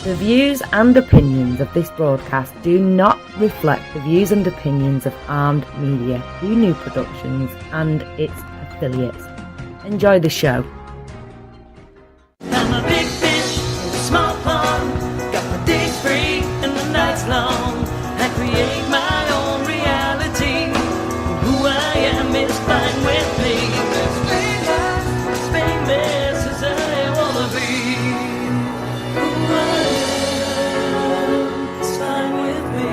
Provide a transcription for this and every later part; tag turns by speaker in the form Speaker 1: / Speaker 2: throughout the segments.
Speaker 1: The views and opinions of this broadcast do not reflect the views and opinions of Armed Media, New Productions, and its affiliates. Enjoy the show.
Speaker 2: I'm a big fish in a small pond. Got my days free and the nights long. I create my own reality. Who I am is fine with me. As famous as I wanna be. Who I am is fine with me.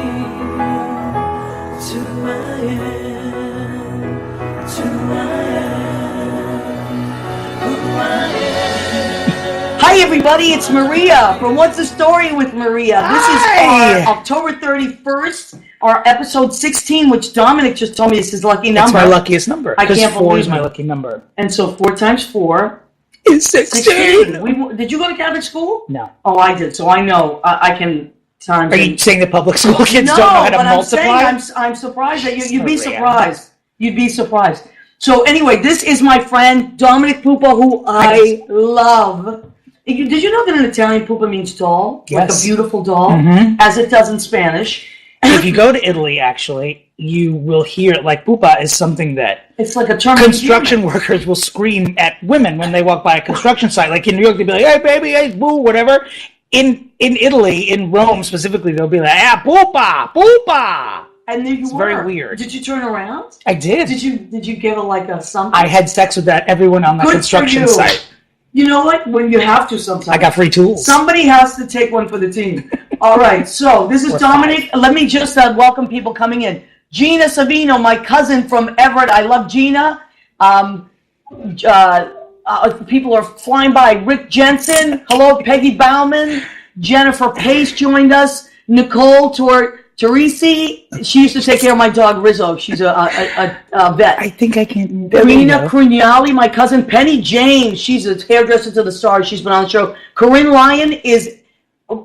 Speaker 2: It's who I am. It's who I am. Who I am.
Speaker 3: Hi everybody, it's Maria from What's the Story with Maria. This is our October 31st, our episode 16, which Dominic just told me is his lucky number.
Speaker 4: It's my luckiest number.
Speaker 3: I can't
Speaker 4: 4
Speaker 3: believe
Speaker 4: is my
Speaker 3: it.
Speaker 4: lucky number.
Speaker 3: And so 4 times 4
Speaker 4: Is 16.
Speaker 3: Did you go to Catholic school?
Speaker 4: No.
Speaker 3: Oh, I did, so I know I can times.
Speaker 4: Are you saying that public school kids don't know how to multiply?
Speaker 3: I'm surprised that you'd be
Speaker 4: Maria.
Speaker 3: surprised. You'd be surprised. So anyway, this is my friend Dominic Pupa, who I love. Did you know that in Italian, pupa means doll?
Speaker 4: Yes.
Speaker 3: Like a beautiful doll,
Speaker 4: Mm-hmm.
Speaker 3: as it does in Spanish.
Speaker 4: If you go to Italy, actually, you will hear it like pupa is something that
Speaker 3: It's like a term.
Speaker 4: construction workers will scream at women when they walk by a construction site. Like in New York, they'll be like, hey, baby, hey, boo, whatever. In Italy, in Rome specifically, they'll be like, ah, pupa, pupa.
Speaker 3: And then
Speaker 4: It's very weird.
Speaker 3: Did you turn around?
Speaker 4: I did.
Speaker 3: Did you give it like a something?
Speaker 4: I had sex with everyone on the
Speaker 3: Good for
Speaker 4: construction
Speaker 3: you.
Speaker 4: site.
Speaker 3: You know what? When you have to sometimes.
Speaker 4: I got free tools.
Speaker 3: Somebody has to take one for the team. All right, so this is
Speaker 4: Or
Speaker 3: Dominic. Let me just welcome people coming in. Gina Savino, my cousin from Everett. I love Gina. People are flying by. Rick Jensen. Hello, Peggy Bauman. Jennifer Pace joined us. Nicole Teresi. She used to take care of my dog Rizzo. She's a vet.
Speaker 4: I think I can.
Speaker 3: Karina Crugnali, my cousin. Penny James, she's a hairdresser to the stars. She's been on the show. Corinne Lyon is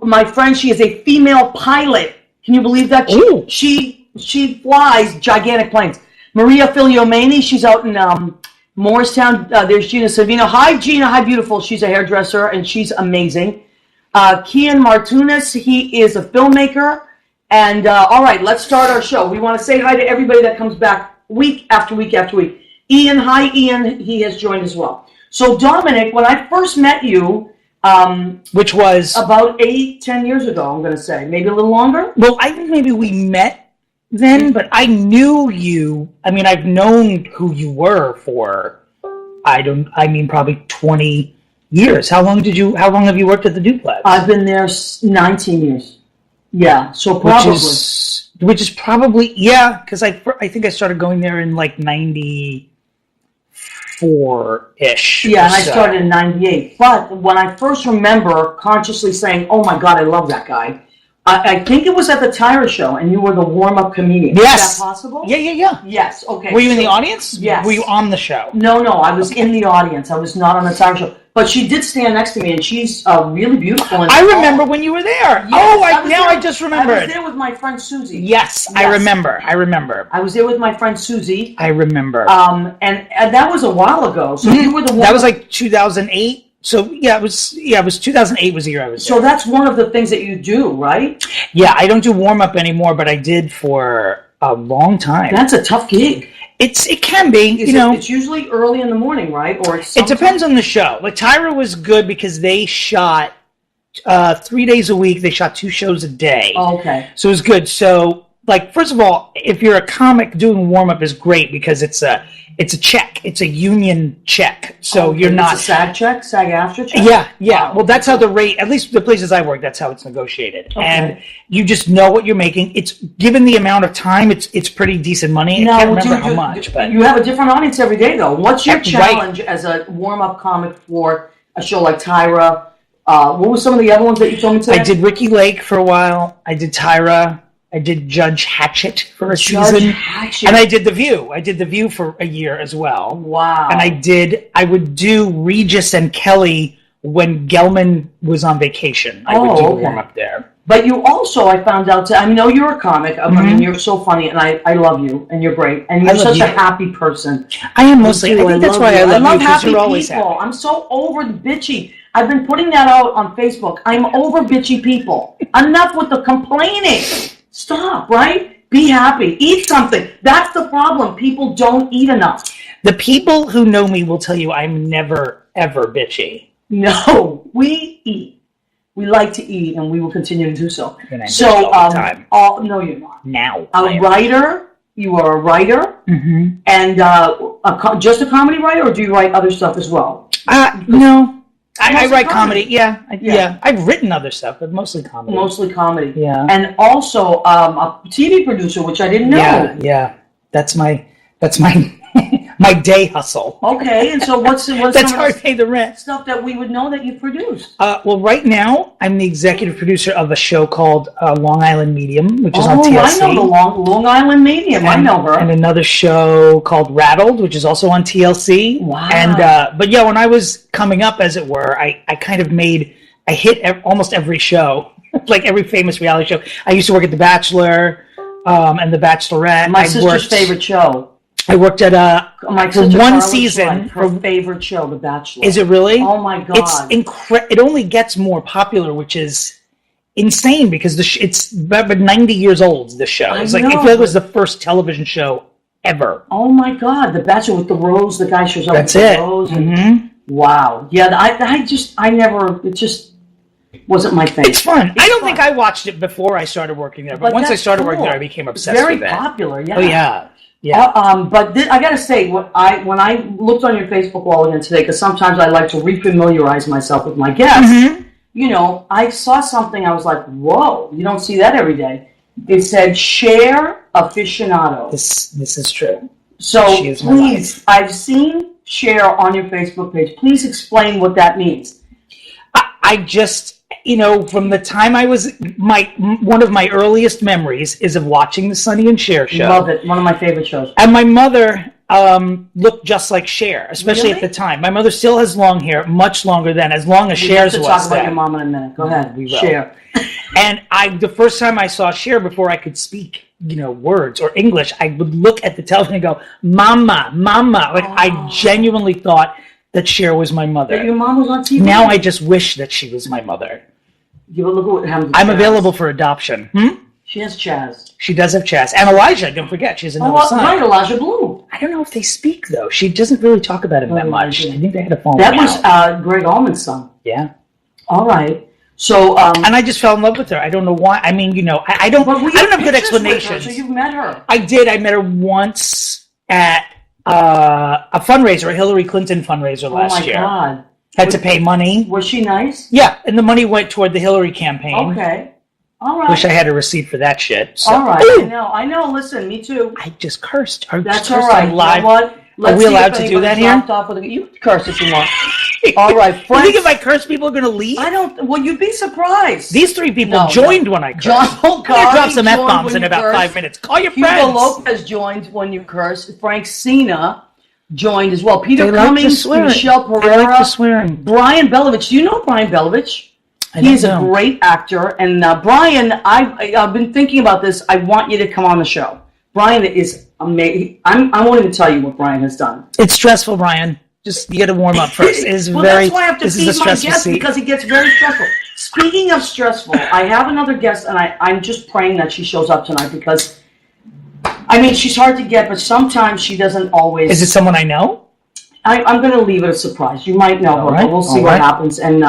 Speaker 3: my friend. She is a female pilot. Can you believe that?
Speaker 4: Ooh.
Speaker 3: She flies gigantic planes. Maria Filiomeni, she's out in Morristown. There's Gina Savino. Hi, Gina. Hi, beautiful. She's a hairdresser, and she's amazing. Kian Martunas, he is a filmmaker. And all right, let's start our show. We want to say hi to everybody that comes back week after week after week. Ian, hi Ian, he has joined as well. So Dominic, when I first met you,
Speaker 4: which was
Speaker 3: about 8-10 years ago, I'm going to say, maybe a little longer.
Speaker 4: Well, I think maybe we met then, but I knew you. I mean, I've known who you were for probably 20 years. How long have you worked at the Duplex?
Speaker 3: I've been there 19 years. Yeah, so probably.
Speaker 4: Which is probably, yeah, because I think I started going there in like 94-ish.
Speaker 3: Yeah, and I started in 98. But when I first remember consciously saying, oh my God, I love that guy, I think it was at the Tyra show, and you were the warm-up comedian.
Speaker 4: Yes.
Speaker 3: Is that possible?
Speaker 4: Yeah.
Speaker 3: Yes, okay.
Speaker 4: Were you in the audience?
Speaker 3: Yes.
Speaker 4: Were you on the show?
Speaker 3: No, I was in the audience. I was not on the Tyra show. But she did stand next to me, and she's really beautiful. And
Speaker 4: I remember when you were there.
Speaker 3: Yes,
Speaker 4: I just remembered.
Speaker 3: I was there with my friend Susie.
Speaker 4: Yes, I remember.
Speaker 3: I was there with my friend Susie.
Speaker 4: I remember.
Speaker 3: And that was a while ago. So you were the one.
Speaker 4: That was like 2008. So it was 2008 was the year I was there.
Speaker 3: So that's one of the things that you do, right?
Speaker 4: Yeah, I don't do warm up anymore, but I did for a long time.
Speaker 3: That's a tough gig.
Speaker 4: It can be,
Speaker 3: It's usually early in the morning, right? Or
Speaker 4: it depends on the show. Like Tyra was good because they shot 3 days a week. They shot 2 shows a day.
Speaker 3: Oh, okay.
Speaker 4: So it was good. So, like, first of all, if you're a comic, doing warm up is great because it's a check. It's a union check. So you're not
Speaker 3: It's a SAG check, SAG-AFTRA check.
Speaker 4: Yeah.
Speaker 3: Wow.
Speaker 4: Well, that's how the rate. At least the places I work, that's how it's negotiated.
Speaker 3: Okay.
Speaker 4: And you just know what you're making. It's given the amount of time. It's pretty decent money. I can't remember how much, but
Speaker 3: you have a different audience every day, though. What's your challenge as a warm-up comic for a show like Tyra? What were some of the other ones that you told me today?
Speaker 4: I did Ricky Lake for a while. I did Tyra. I did Judge Hatchet for a season.
Speaker 3: Hatchet.
Speaker 4: And I did The View. I did The View for a year as well.
Speaker 3: Wow.
Speaker 4: And I would do Regis and Kelly when Gelman was on vacation. I would do a warm up there.
Speaker 3: But you also, I found out, I know you're a comic. I mean, you're so funny, and I love you, and you're great, and you're such a happy person.
Speaker 4: I am mostly. I think that's why I love you,
Speaker 3: happy
Speaker 4: you're always
Speaker 3: people.
Speaker 4: happy.
Speaker 3: I'm so over the bitchy. I've been putting that out on Facebook. I'm over bitchy people. Enough with the complaining. Stop, right? Be happy. Eat something. That's the problem. People don't eat enough.
Speaker 4: The people who know me will tell you I'm never, ever bitchy.
Speaker 3: No, we eat. We like to eat, and we will continue to do so.
Speaker 4: And I bitch
Speaker 3: So,
Speaker 4: all the time.
Speaker 3: no, you're not.
Speaker 4: Now.
Speaker 3: A writer. You are a writer, and just a comedy writer, or do you write other stuff as well?
Speaker 4: No. I write comedy.
Speaker 3: Yeah.
Speaker 4: Yeah. I've written other stuff, but mostly comedy.
Speaker 3: Mostly comedy.
Speaker 4: Yeah.
Speaker 3: And also a TV producer, which I didn't know.
Speaker 4: Yeah. That's my my day hustle.
Speaker 3: Okay, and so what's
Speaker 4: That's
Speaker 3: some
Speaker 4: how I
Speaker 3: of the
Speaker 4: pay the rent.
Speaker 3: stuff that we would know that you produced?
Speaker 4: Well, right now I'm the executive producer of a show called Long Island Medium, which is on TLC.
Speaker 3: I know the Long Island Medium. I know her.
Speaker 4: And another show called Rattled, which is also on TLC.
Speaker 3: Wow.
Speaker 4: And but yeah, when I was coming up, as it were, I kind of I hit almost every show, like every famous reality show. I used to work at The Bachelor and The Bachelorette.
Speaker 3: My sister's favorite show.
Speaker 4: I worked at for one season.
Speaker 3: Her favorite show, The Bachelor.
Speaker 4: Is it really?
Speaker 3: Oh my God!
Speaker 4: It's It only gets more popular, which is insane because it's about 90 years old. The show. It's like I feel like it was the first television show ever.
Speaker 3: Oh my God! The Bachelor with the rose. The guy shows up
Speaker 4: That's
Speaker 3: with
Speaker 4: it.
Speaker 3: the rose. Wow. Yeah. It just wasn't my thing.
Speaker 4: It's fun. I don't think I watched it before I started working there, but once I started working there, I became obsessed with it.
Speaker 3: Very popular. Yeah.
Speaker 4: Oh yeah. Yeah.
Speaker 3: But I got to say, when I looked on your Facebook wall again today, because sometimes I like to refamiliarize myself with my guests, I saw something, I was like, whoa, you don't see that every day. It said, Cher aficionado.
Speaker 4: This is true.
Speaker 3: So please, I've seen Cher on your Facebook page. Please explain what that means.
Speaker 4: I just... from the time I was one of my earliest memories is of watching the Sonny and Cher show.
Speaker 3: Love it. One of my favorite shows.
Speaker 4: And my mother looked just like Cher, especially at the time. My mother still has long hair, much longer than as long as Cher's was.
Speaker 3: We'll talk about your mom in a minute. Go ahead.
Speaker 4: We will.
Speaker 3: Cher.
Speaker 4: And the first time I saw Cher, before I could speak, words or English, I would look at the television and go, "Mama, Mama!" Like I genuinely thought that Cher was my mother.
Speaker 3: That your mom was on TV?
Speaker 4: Now I just wish that she was my mother.
Speaker 3: Look at what happened.
Speaker 4: I'm available for adoption.
Speaker 3: She has Chaz.
Speaker 4: She does have Chaz. And Elijah, don't forget, she has another son.
Speaker 3: Right, Elijah Blue.
Speaker 4: I don't know if they speak, though. She doesn't really talk about him that much. I think they had a phone.
Speaker 3: That was Greg Allman's son.
Speaker 4: Yeah.
Speaker 3: All right. So,
Speaker 4: and I just fell in love with her. I don't know why. I mean, I don't have good explanations.
Speaker 3: So you've met her.
Speaker 4: I did. I met her once at a fundraiser, a Hillary Clinton fundraiser last year.
Speaker 3: Oh my God.
Speaker 4: Had to pay money.
Speaker 3: Was she nice?
Speaker 4: Yeah, and the money went toward the Hillary campaign.
Speaker 3: Okay. All right.
Speaker 4: Wish I had a receipt for that shit. So.
Speaker 3: All right. I know. Listen, me too.
Speaker 4: I just cursed.
Speaker 3: That's all right.
Speaker 4: Live.
Speaker 3: You know what?
Speaker 4: Are we allowed to do that here?
Speaker 3: You curse if you want. All right.
Speaker 4: You think if I curse, people are going to leave?
Speaker 3: I don't. Well, you'd be surprised.
Speaker 4: These three people joined when I cursed.
Speaker 3: John
Speaker 4: I'm going to drop some F-bombs in about 5 minutes. Call your friends.
Speaker 3: Hugo Lopez joined when you cursed. Frank Cena joined as well. Peter Cummings, Michelle Pereira,
Speaker 4: like the swearing.
Speaker 3: Brian Belovich. Do you know Brian Belovich? He is a great actor. And Brian, I've been thinking about this. I want you to come on the show. Brian is amazing. I won't even tell you what Brian has done.
Speaker 4: It's stressful, Brian. Just you got to warm up first. It's
Speaker 3: that's why I have to feed my guest because it gets very stressful. Speaking of stressful, I have another guest, and I'm just praying that she shows up tonight because, I mean, she's hard to get, but sometimes she doesn't always.
Speaker 4: Is it someone I know?
Speaker 3: I'm going to leave it a surprise. You might know her, but we'll see what happens, and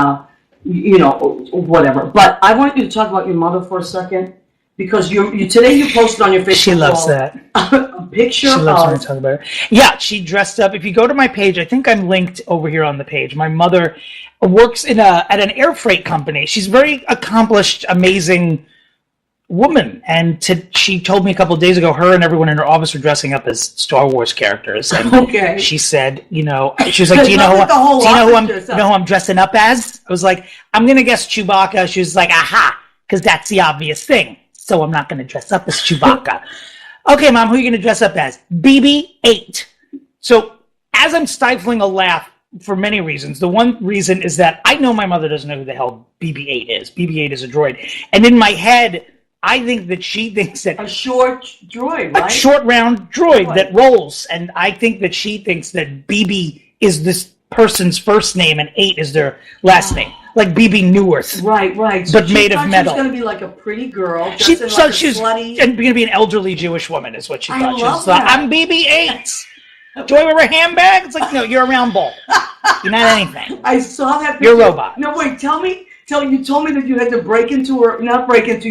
Speaker 3: whatever. But I want you to talk about your mother for a second. Because today you posted on your Facebook.
Speaker 4: She loves that.
Speaker 3: A picture
Speaker 4: she loves when I talk about her. Yeah, she dressed up. If you go to my page, I think I'm linked over here on the page. My mother works at an air freight company. She's a very accomplished, amazing woman. And she told me a couple of days ago, her and everyone in her office were dressing up as Star Wars characters. And she said, she was like, do you know who I'm dressing up as? I was like, I'm going to guess Chewbacca. She was like, aha, because that's the obvious thing. So I'm not going to dress up as Chewbacca. Okay, Mom, who are you going to dress up as? BB-8. So as I'm stifling a laugh for many reasons, the one reason is that I know my mother doesn't know who the hell BB-8 is. BB-8 is a droid. And in my head, I think that she thinks that...
Speaker 3: A short droid, right?
Speaker 4: A short, round droid that rolls. And I think that she thinks that BB is this person's first name and 8 is their last name, like BB Newirth.
Speaker 3: Right.
Speaker 4: But made of metal.
Speaker 3: She was going to be like a pretty girl.
Speaker 4: She was going
Speaker 3: slutty.
Speaker 4: to be an elderly Jewish woman, is what she thought. She
Speaker 3: love
Speaker 4: thought,
Speaker 3: that.
Speaker 4: I'm BB-8. Do I wear a handbag? It's like, no, you're a round ball. You're not anything.
Speaker 3: I saw that picture.
Speaker 4: You're a robot.
Speaker 3: No, wait, you told me that you had to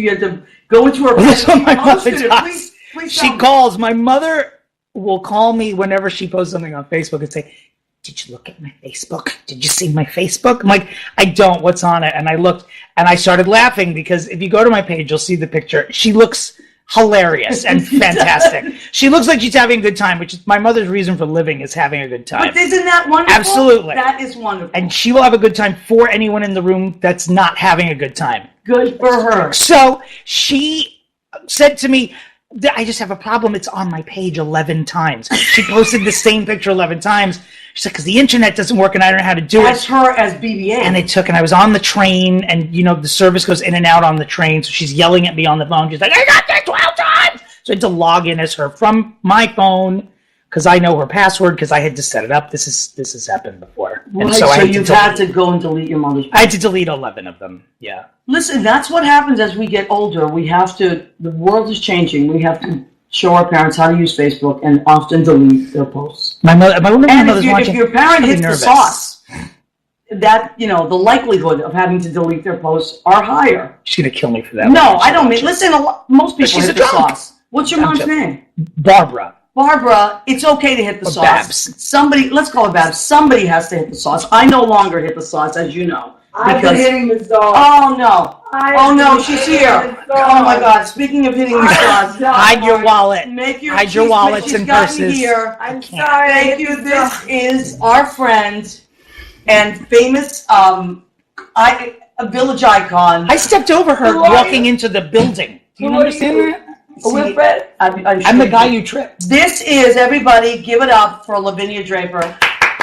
Speaker 3: you had to go into her.
Speaker 4: That's what my mother does.
Speaker 3: Please
Speaker 4: She calls. My mother will call me whenever she posts something on Facebook and say, did you look at my Facebook? Did you see my Facebook? I'm like, I don't. What's on it? And I looked, and I started laughing because if you go to my page, you'll see the picture. She looks hilarious and fantastic. She looks like she's having a good time, which is my mother's reason for living, is having a good time.
Speaker 3: But isn't that wonderful?
Speaker 4: Absolutely.
Speaker 3: That is wonderful.
Speaker 4: And she will have a good time for anyone in the room that's not having a good time.
Speaker 3: Good for her.
Speaker 4: So she said to me, I just have a problem. It's on my page 11 times. She posted the same picture 11 times. She's like, because the internet doesn't work and I don't know how to do it.
Speaker 3: That's her as BB-8.
Speaker 4: And I was on the train, and the service goes in and out on the train, so she's yelling at me on the phone. She's like, I got that 12 times! So I had to log in as her from my phone, because I know her password, because I had to set it up. This has happened before.
Speaker 3: Right,
Speaker 4: And
Speaker 3: so you've had to go and delete your mother's.
Speaker 4: I had to delete 11 of them, yeah.
Speaker 3: Listen, that's what happens as we get older. The world is changing. We have to show our parents how to use Facebook and often delete their posts.
Speaker 4: My mother's
Speaker 3: If
Speaker 4: watching.
Speaker 3: your parent hits
Speaker 4: nervous.
Speaker 3: the sauce, that, the likelihood of having to delete their posts are higher.
Speaker 4: She's going to kill me for that.
Speaker 3: No, I don't mean, listen, most people hit the
Speaker 4: drunk.
Speaker 3: sauce. What's your mom's name?
Speaker 4: Barbara.
Speaker 3: Barbara, it's okay to hit the sauce.
Speaker 4: Babs.
Speaker 3: Somebody, let's call it Babs. Somebody has to hit the sauce. I no longer hit the sauce, as you know.
Speaker 5: I've been hitting the sauce.
Speaker 3: Oh, no. Oh, no, she's here. Oh, my God. Speaking of hitting the sauce.
Speaker 4: Hide your wallet. Hide your wallets
Speaker 3: she's
Speaker 4: and
Speaker 3: gotten
Speaker 4: purses.
Speaker 3: Here.
Speaker 5: I'm sorry.
Speaker 3: Thank you. This is our friend and famous a village icon.
Speaker 4: I stepped over her walking into the building. Do you understand that?
Speaker 5: Wilfred?
Speaker 4: I'm the guy you tripped.
Speaker 3: This is, everybody, give it up for Lavinia Draper.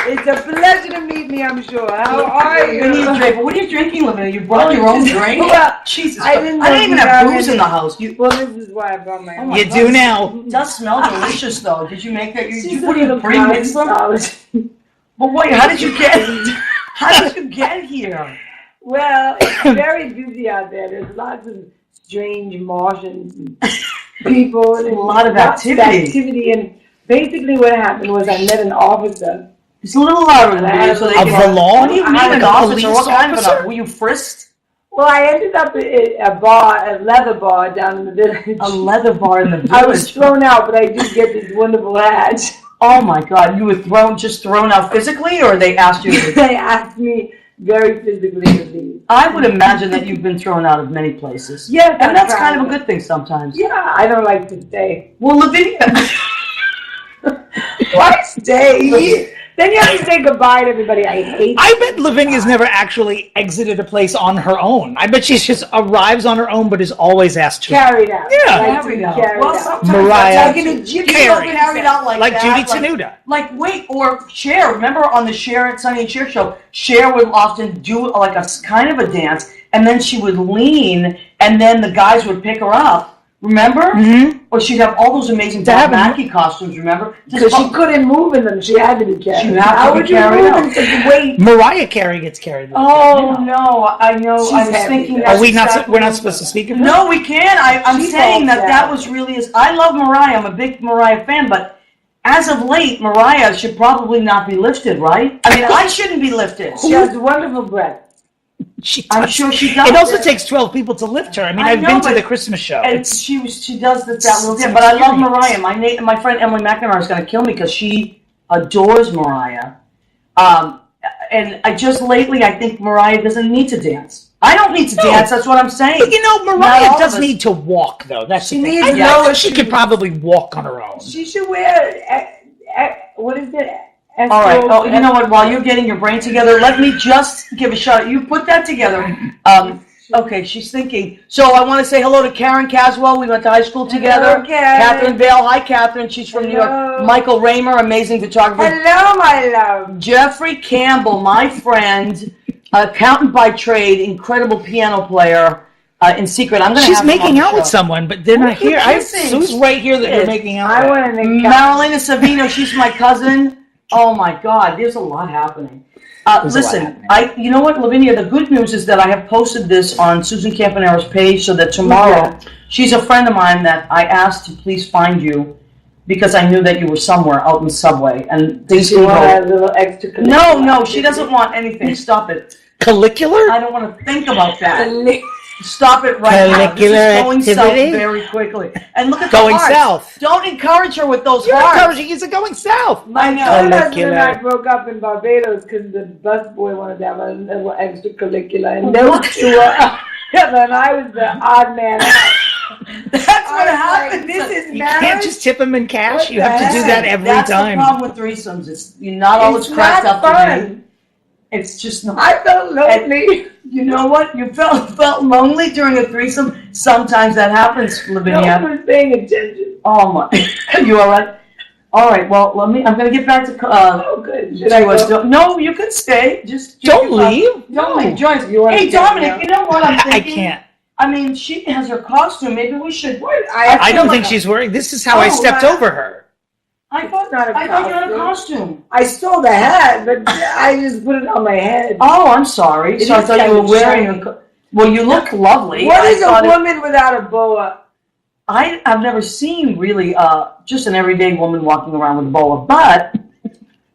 Speaker 5: It's a pleasure to meet me, I'm sure. How are you?
Speaker 3: Lavinia Draper. What are you drinking, Lavinia? You brought your own drink?
Speaker 5: Well,
Speaker 3: Jesus
Speaker 5: I
Speaker 3: Christ.
Speaker 5: didn't
Speaker 3: I don't
Speaker 5: know
Speaker 3: even
Speaker 5: you
Speaker 3: have
Speaker 5: had
Speaker 3: booze
Speaker 5: any-
Speaker 3: in the house.
Speaker 5: Well, this is why I brought my own.
Speaker 4: You do now.
Speaker 3: It does smell delicious, though. Did you make that?
Speaker 5: She's
Speaker 3: What
Speaker 5: a
Speaker 3: are you
Speaker 5: little
Speaker 3: pre-mixed them?
Speaker 5: college.
Speaker 3: But wait, how did you get here?
Speaker 5: Well, it's very busy out there. There's lots of strange Martians and people. And
Speaker 3: A lot of
Speaker 5: lots
Speaker 3: activity.
Speaker 5: And basically what happened was I met an officer.
Speaker 3: It's a little louder than you, so they
Speaker 4: Of
Speaker 3: can.
Speaker 4: the law?
Speaker 3: What do you mean,
Speaker 4: I'm
Speaker 3: an
Speaker 4: a
Speaker 3: officer?
Speaker 4: police
Speaker 3: What kind of
Speaker 4: officer?
Speaker 3: an? Were you frisked?
Speaker 5: Well, I ended up at a bar, a leather bar down in the village.
Speaker 3: A leather bar in the village.
Speaker 5: I was thrown out, but I did get this wonderful hat.
Speaker 3: Oh my God! You were thrown out physically, or they asked you to?
Speaker 5: They asked me very physically to leave.
Speaker 3: I would imagine that you've been thrown out of many places.
Speaker 5: Yes,
Speaker 3: and that's
Speaker 5: right.
Speaker 3: kind of a good thing sometimes.
Speaker 5: Yeah, I don't like to stay.
Speaker 3: Well, Lavinia.
Speaker 5: Why stay? Then you have to say goodbye to everybody. I hate.
Speaker 4: I bet Lavinia's never actually exited a place on her own. I bet she just arrives on her own, but is always asked to.
Speaker 5: Carried out.
Speaker 4: Yeah.
Speaker 5: Like to be carried
Speaker 3: Well,
Speaker 5: out.
Speaker 3: sometimes
Speaker 4: Mariah
Speaker 3: that's like an Egyptian
Speaker 4: Carey.
Speaker 3: carried out like that.
Speaker 4: Judy Tenuta.
Speaker 3: Like, wait, or Cher. Remember on the Cher at Sonny and Cher show, Cher would often do like a kind of a dance, and then she would lean, and then the guys would pick her up. Remember?
Speaker 4: Mm-hmm.
Speaker 3: Or she'd have all those amazing Bob Mackie costumes. Remember?
Speaker 5: Because she couldn't move in them. She had to be carried.
Speaker 3: She had to
Speaker 5: How
Speaker 3: be
Speaker 5: would you
Speaker 3: carried
Speaker 5: move
Speaker 3: out.
Speaker 5: in such a weight?
Speaker 4: Mariah Carey gets carried. Like
Speaker 3: Oh
Speaker 4: that,
Speaker 3: no! I know.
Speaker 5: She's
Speaker 3: I was
Speaker 5: heavy,
Speaker 3: thinking.
Speaker 5: though.
Speaker 3: That's
Speaker 4: Are we not?
Speaker 3: exactly
Speaker 4: We're not
Speaker 3: what-
Speaker 4: supposed to speak of her?
Speaker 3: No, we can. I'm
Speaker 5: She's
Speaker 3: saying
Speaker 5: all
Speaker 3: that
Speaker 5: set.
Speaker 3: was really. I love Mariah. I'm a big Mariah fan, but as of late, Mariah should probably not be lifted, right? I mean, I shouldn't be lifted.
Speaker 5: She has wonderful breath.
Speaker 3: I'm
Speaker 4: does.
Speaker 3: sure she does.
Speaker 4: It also takes 12 people to lift her. I mean,
Speaker 3: I
Speaker 4: I've
Speaker 3: know,
Speaker 4: been to
Speaker 3: but-
Speaker 4: the Christmas show.
Speaker 3: And
Speaker 4: It's-
Speaker 3: she does that little
Speaker 4: It's
Speaker 3: thing. But I love
Speaker 4: experience.
Speaker 3: Mariah. My friend Emily McNamara is going to kill me because she adores Mariah. And I just lately, I think Mariah doesn't need to dance. I don't need to dance. That's what I'm saying.
Speaker 4: But Mariah
Speaker 3: Not all
Speaker 4: does
Speaker 3: of us.
Speaker 4: need to walk, though. That's
Speaker 5: She
Speaker 4: the thing.
Speaker 5: needs
Speaker 4: I
Speaker 5: lower
Speaker 4: she could
Speaker 5: shoes.
Speaker 4: probably walk on her own.
Speaker 5: She should wear, what is it?
Speaker 3: All right. Oh, you know what? While you're getting your brain together, let me just give a shout out. You put that together. Okay, she's thinking. So I want to say hello to Karen Caswell. We went to high school together.
Speaker 5: Hello, Karen.
Speaker 3: Catherine Vale. Hi, Catherine. She's from New York.
Speaker 5: Hello.
Speaker 3: Michael Raymer, amazing photographer.
Speaker 5: Hello, my love.
Speaker 3: Jeffrey Campbell, my friend, accountant by trade, incredible piano player. In secret, I'm going to.
Speaker 4: She's
Speaker 3: have him on
Speaker 4: making
Speaker 3: the
Speaker 4: out with
Speaker 3: show.
Speaker 4: someone, but they're
Speaker 3: Who
Speaker 4: not
Speaker 3: are you
Speaker 4: here.
Speaker 3: kissing?
Speaker 4: Who's right here that you're
Speaker 3: Yes.
Speaker 4: making out
Speaker 5: I
Speaker 4: with?
Speaker 5: want to make
Speaker 3: Marilena Savino, she's my cousin. Oh my God, there's a lot happening.
Speaker 4: There's a lot
Speaker 3: Listen,
Speaker 4: happening.
Speaker 3: you know what, Lavinia, the good news is that I have posted this on Susan Campanero's page so that tomorrow, she's a friend of mine that I asked to please find you because I knew that you were somewhere out in the subway and things
Speaker 5: You
Speaker 3: can
Speaker 5: want a
Speaker 3: go.
Speaker 5: little extra?
Speaker 3: No, she doesn't want anything. Stop it.
Speaker 4: Collicular?
Speaker 3: I don't want to think about that. Stop it right now. This is going south very quickly. And look at the
Speaker 4: Going
Speaker 3: hearts.
Speaker 4: south.
Speaker 3: Don't encourage her with those
Speaker 4: You're
Speaker 3: hearts.
Speaker 4: encouraging. He's going south.
Speaker 5: My
Speaker 3: know.
Speaker 5: third husband and I
Speaker 4: Collicular.
Speaker 5: broke up in Barbados because the busboy wanted to have a little extracurricular, and those two were. And I was the odd man out.
Speaker 3: That's
Speaker 5: I
Speaker 3: what
Speaker 5: was
Speaker 3: happens.
Speaker 5: like, this is
Speaker 4: You
Speaker 5: marriage.
Speaker 4: can't just tip him in cash.
Speaker 5: What
Speaker 4: You have
Speaker 5: the
Speaker 4: to do
Speaker 5: heck?
Speaker 4: that every
Speaker 3: That's
Speaker 4: time.
Speaker 3: the problem with threesomes. It's not all it's
Speaker 5: It's
Speaker 3: cracked
Speaker 5: not
Speaker 3: up to be.
Speaker 5: fun.
Speaker 3: It's just not.
Speaker 5: I felt lonely.
Speaker 3: You know what? You felt lonely during a threesome. Sometimes that happens,
Speaker 5: No
Speaker 3: Lavinia.
Speaker 5: one was paying attention.
Speaker 3: Oh my! You all right? All right. Well, I'm going to get back to.
Speaker 5: Oh, good. Should I go?
Speaker 3: No, you can stay. Just
Speaker 4: Don't leave.
Speaker 3: Don't leave. Join us.
Speaker 5: You wanna
Speaker 3: Hey,
Speaker 5: stay
Speaker 3: Dominic.
Speaker 5: now?
Speaker 3: You know what I'm
Speaker 4: I
Speaker 3: thinking?
Speaker 4: can't.
Speaker 3: I mean, she has her costume. Maybe we should.
Speaker 4: I don't think she's wearing. This is how I
Speaker 3: Oh,
Speaker 4: stepped
Speaker 3: right.
Speaker 4: over her.
Speaker 3: I thought
Speaker 5: not a
Speaker 3: I thought you had a
Speaker 5: costume.
Speaker 3: costume.
Speaker 5: I stole the hat, but I just put it on my head.
Speaker 3: Oh, I'm sorry.
Speaker 5: It
Speaker 3: So I
Speaker 5: is
Speaker 3: thought you
Speaker 5: kind
Speaker 3: were
Speaker 5: of
Speaker 3: wearing
Speaker 5: shiny.
Speaker 3: a. Well, you look lovely.
Speaker 5: What
Speaker 3: I
Speaker 5: is a
Speaker 3: thought it-
Speaker 5: woman without a boa?
Speaker 3: I've never seen really just an everyday woman walking around with a boa, but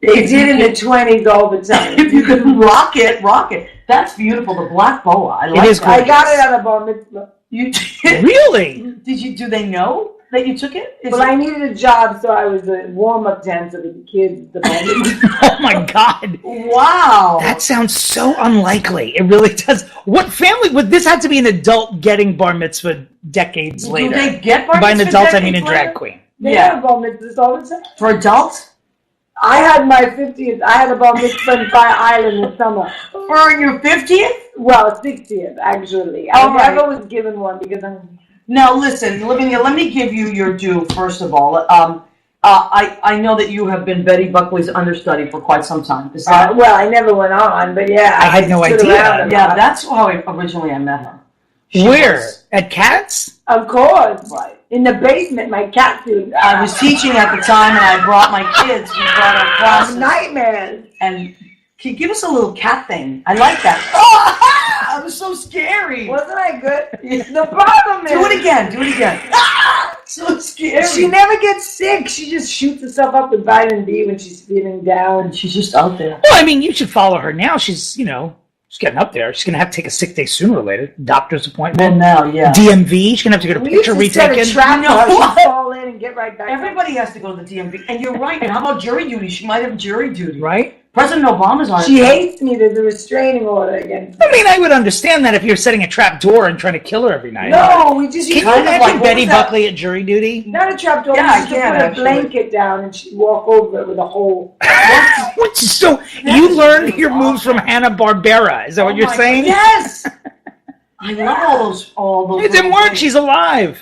Speaker 5: They did in the 20s all the time.
Speaker 3: if you could rock it. That's beautiful. The black boa. I like
Speaker 4: is
Speaker 3: that.
Speaker 5: I got it at a bar mitzvah.
Speaker 3: You did?
Speaker 4: Really?
Speaker 3: Did you? Do they know that you took it? Is
Speaker 5: Well,
Speaker 3: it-
Speaker 5: I needed a job, so I was a warm-up dancer with the kids at the bar mitzvah.
Speaker 4: Oh my God.
Speaker 3: Wow.
Speaker 4: That sounds so unlikely. It really does. What family would this have to be an adult getting bar mitzvah decades
Speaker 3: Do
Speaker 4: later?
Speaker 3: they get bar
Speaker 4: By an
Speaker 3: mitzvah
Speaker 4: adult, I mean a
Speaker 3: decades
Speaker 4: drag
Speaker 3: later?
Speaker 4: queen.
Speaker 5: They
Speaker 3: Yeah.
Speaker 5: have bar mitzvahs all the time.
Speaker 3: For adults?
Speaker 5: I had my 50th. I had a bar mitzvah in Fire Island in summer.
Speaker 3: For your 50th?
Speaker 5: Well, 60th, actually. I
Speaker 3: All right.
Speaker 5: never was given one because I'm...
Speaker 3: Now, listen, Lavinia, let me give you your due, first of all. I know that you have been Betty Buckley's understudy for quite some time. Is that,
Speaker 5: well, I never went on, but yeah.
Speaker 4: I had no
Speaker 5: stood
Speaker 4: idea.
Speaker 5: around a
Speaker 3: yeah,
Speaker 5: lot.
Speaker 3: that's how originally I met her. She
Speaker 4: Where?
Speaker 3: was-
Speaker 4: At Cats?
Speaker 5: Of course.
Speaker 3: Right.
Speaker 5: In the basement, my cat food.
Speaker 3: I was teaching at the time, and I brought my kids. We brought our classes.
Speaker 5: Nightmares.
Speaker 3: And can you give us a little cat thing? I like that. Oh, that was so scary.
Speaker 5: Wasn't I good? The problem is...
Speaker 3: Do it again. Do it again. So scary.
Speaker 5: She never gets sick. She just shoots herself up with vitamin D when she's feeling down.
Speaker 3: She's just out there.
Speaker 4: Well, I mean, you should follow her now. She's, she's getting up there. She's going to have to take a sick day sooner or later. Doctor's
Speaker 3: Well,
Speaker 4: appointment.
Speaker 3: now, yeah.
Speaker 4: DMV. She's going to have to get a
Speaker 5: We used
Speaker 4: picture
Speaker 5: to set a
Speaker 4: retaken.
Speaker 5: trap
Speaker 3: No.
Speaker 5: for her. She'd fall in and get right back up.
Speaker 3: Everybody has to go to the DMV. And you're right. And how about jury duty? She might have jury duty.
Speaker 4: Right?
Speaker 3: President Obama's on
Speaker 5: She
Speaker 3: it.
Speaker 5: hates me. There's a restraining order against me.
Speaker 4: I mean, I would understand that if you're setting a trap door and trying to kill her every night.
Speaker 5: No, we just
Speaker 4: Can you
Speaker 5: kind of
Speaker 4: imagine
Speaker 3: like, what
Speaker 4: Betty
Speaker 3: was that?
Speaker 4: Buckley at jury duty?
Speaker 5: not a trap door.
Speaker 3: Yeah,
Speaker 5: we
Speaker 3: I
Speaker 5: used to
Speaker 3: can,
Speaker 5: put a
Speaker 3: actually.
Speaker 5: blanket down and she'd walk over it with a hole.
Speaker 4: So you learned your moves from Hanna-Barbera. Is that what
Speaker 3: Oh
Speaker 4: you're
Speaker 3: my
Speaker 4: saying?
Speaker 3: God. Yes. I love all those.
Speaker 4: It didn't
Speaker 3: little
Speaker 4: work.
Speaker 3: things.
Speaker 4: She's alive.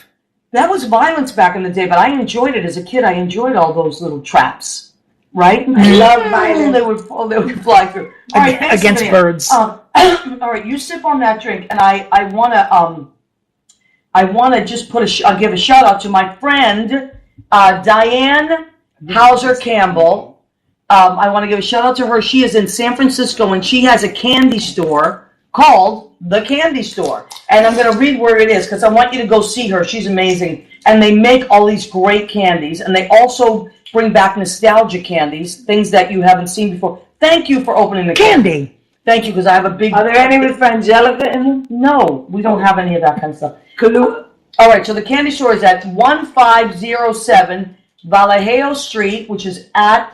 Speaker 3: That was violence back in the day, but I enjoyed it as a kid. I enjoyed all those little traps. Right?
Speaker 5: I love violence.
Speaker 3: They would fly through. All right, thanks,
Speaker 4: Against
Speaker 3: Lavinia.
Speaker 4: birds.
Speaker 3: All right, you sip on that drink, and I wanna just give a shout out to my friend Diane Hauser Campbell. I want to give a shout out to her. She is in San Francisco, and she has a candy store called The Candy Store. And I'm going to read where it is because I want you to go see her. She's amazing. And they make all these great candies, and they also bring back nostalgia candies, things that you haven't seen before. Thank you for opening the
Speaker 4: Candy.
Speaker 3: Thank you, because I have a big...
Speaker 5: Are there any with Frangelica in them?
Speaker 3: No, we don't have any of that kind of stuff.
Speaker 5: Kalu?
Speaker 3: All right, so the candy store is at 1507 Vallejo Street, which is at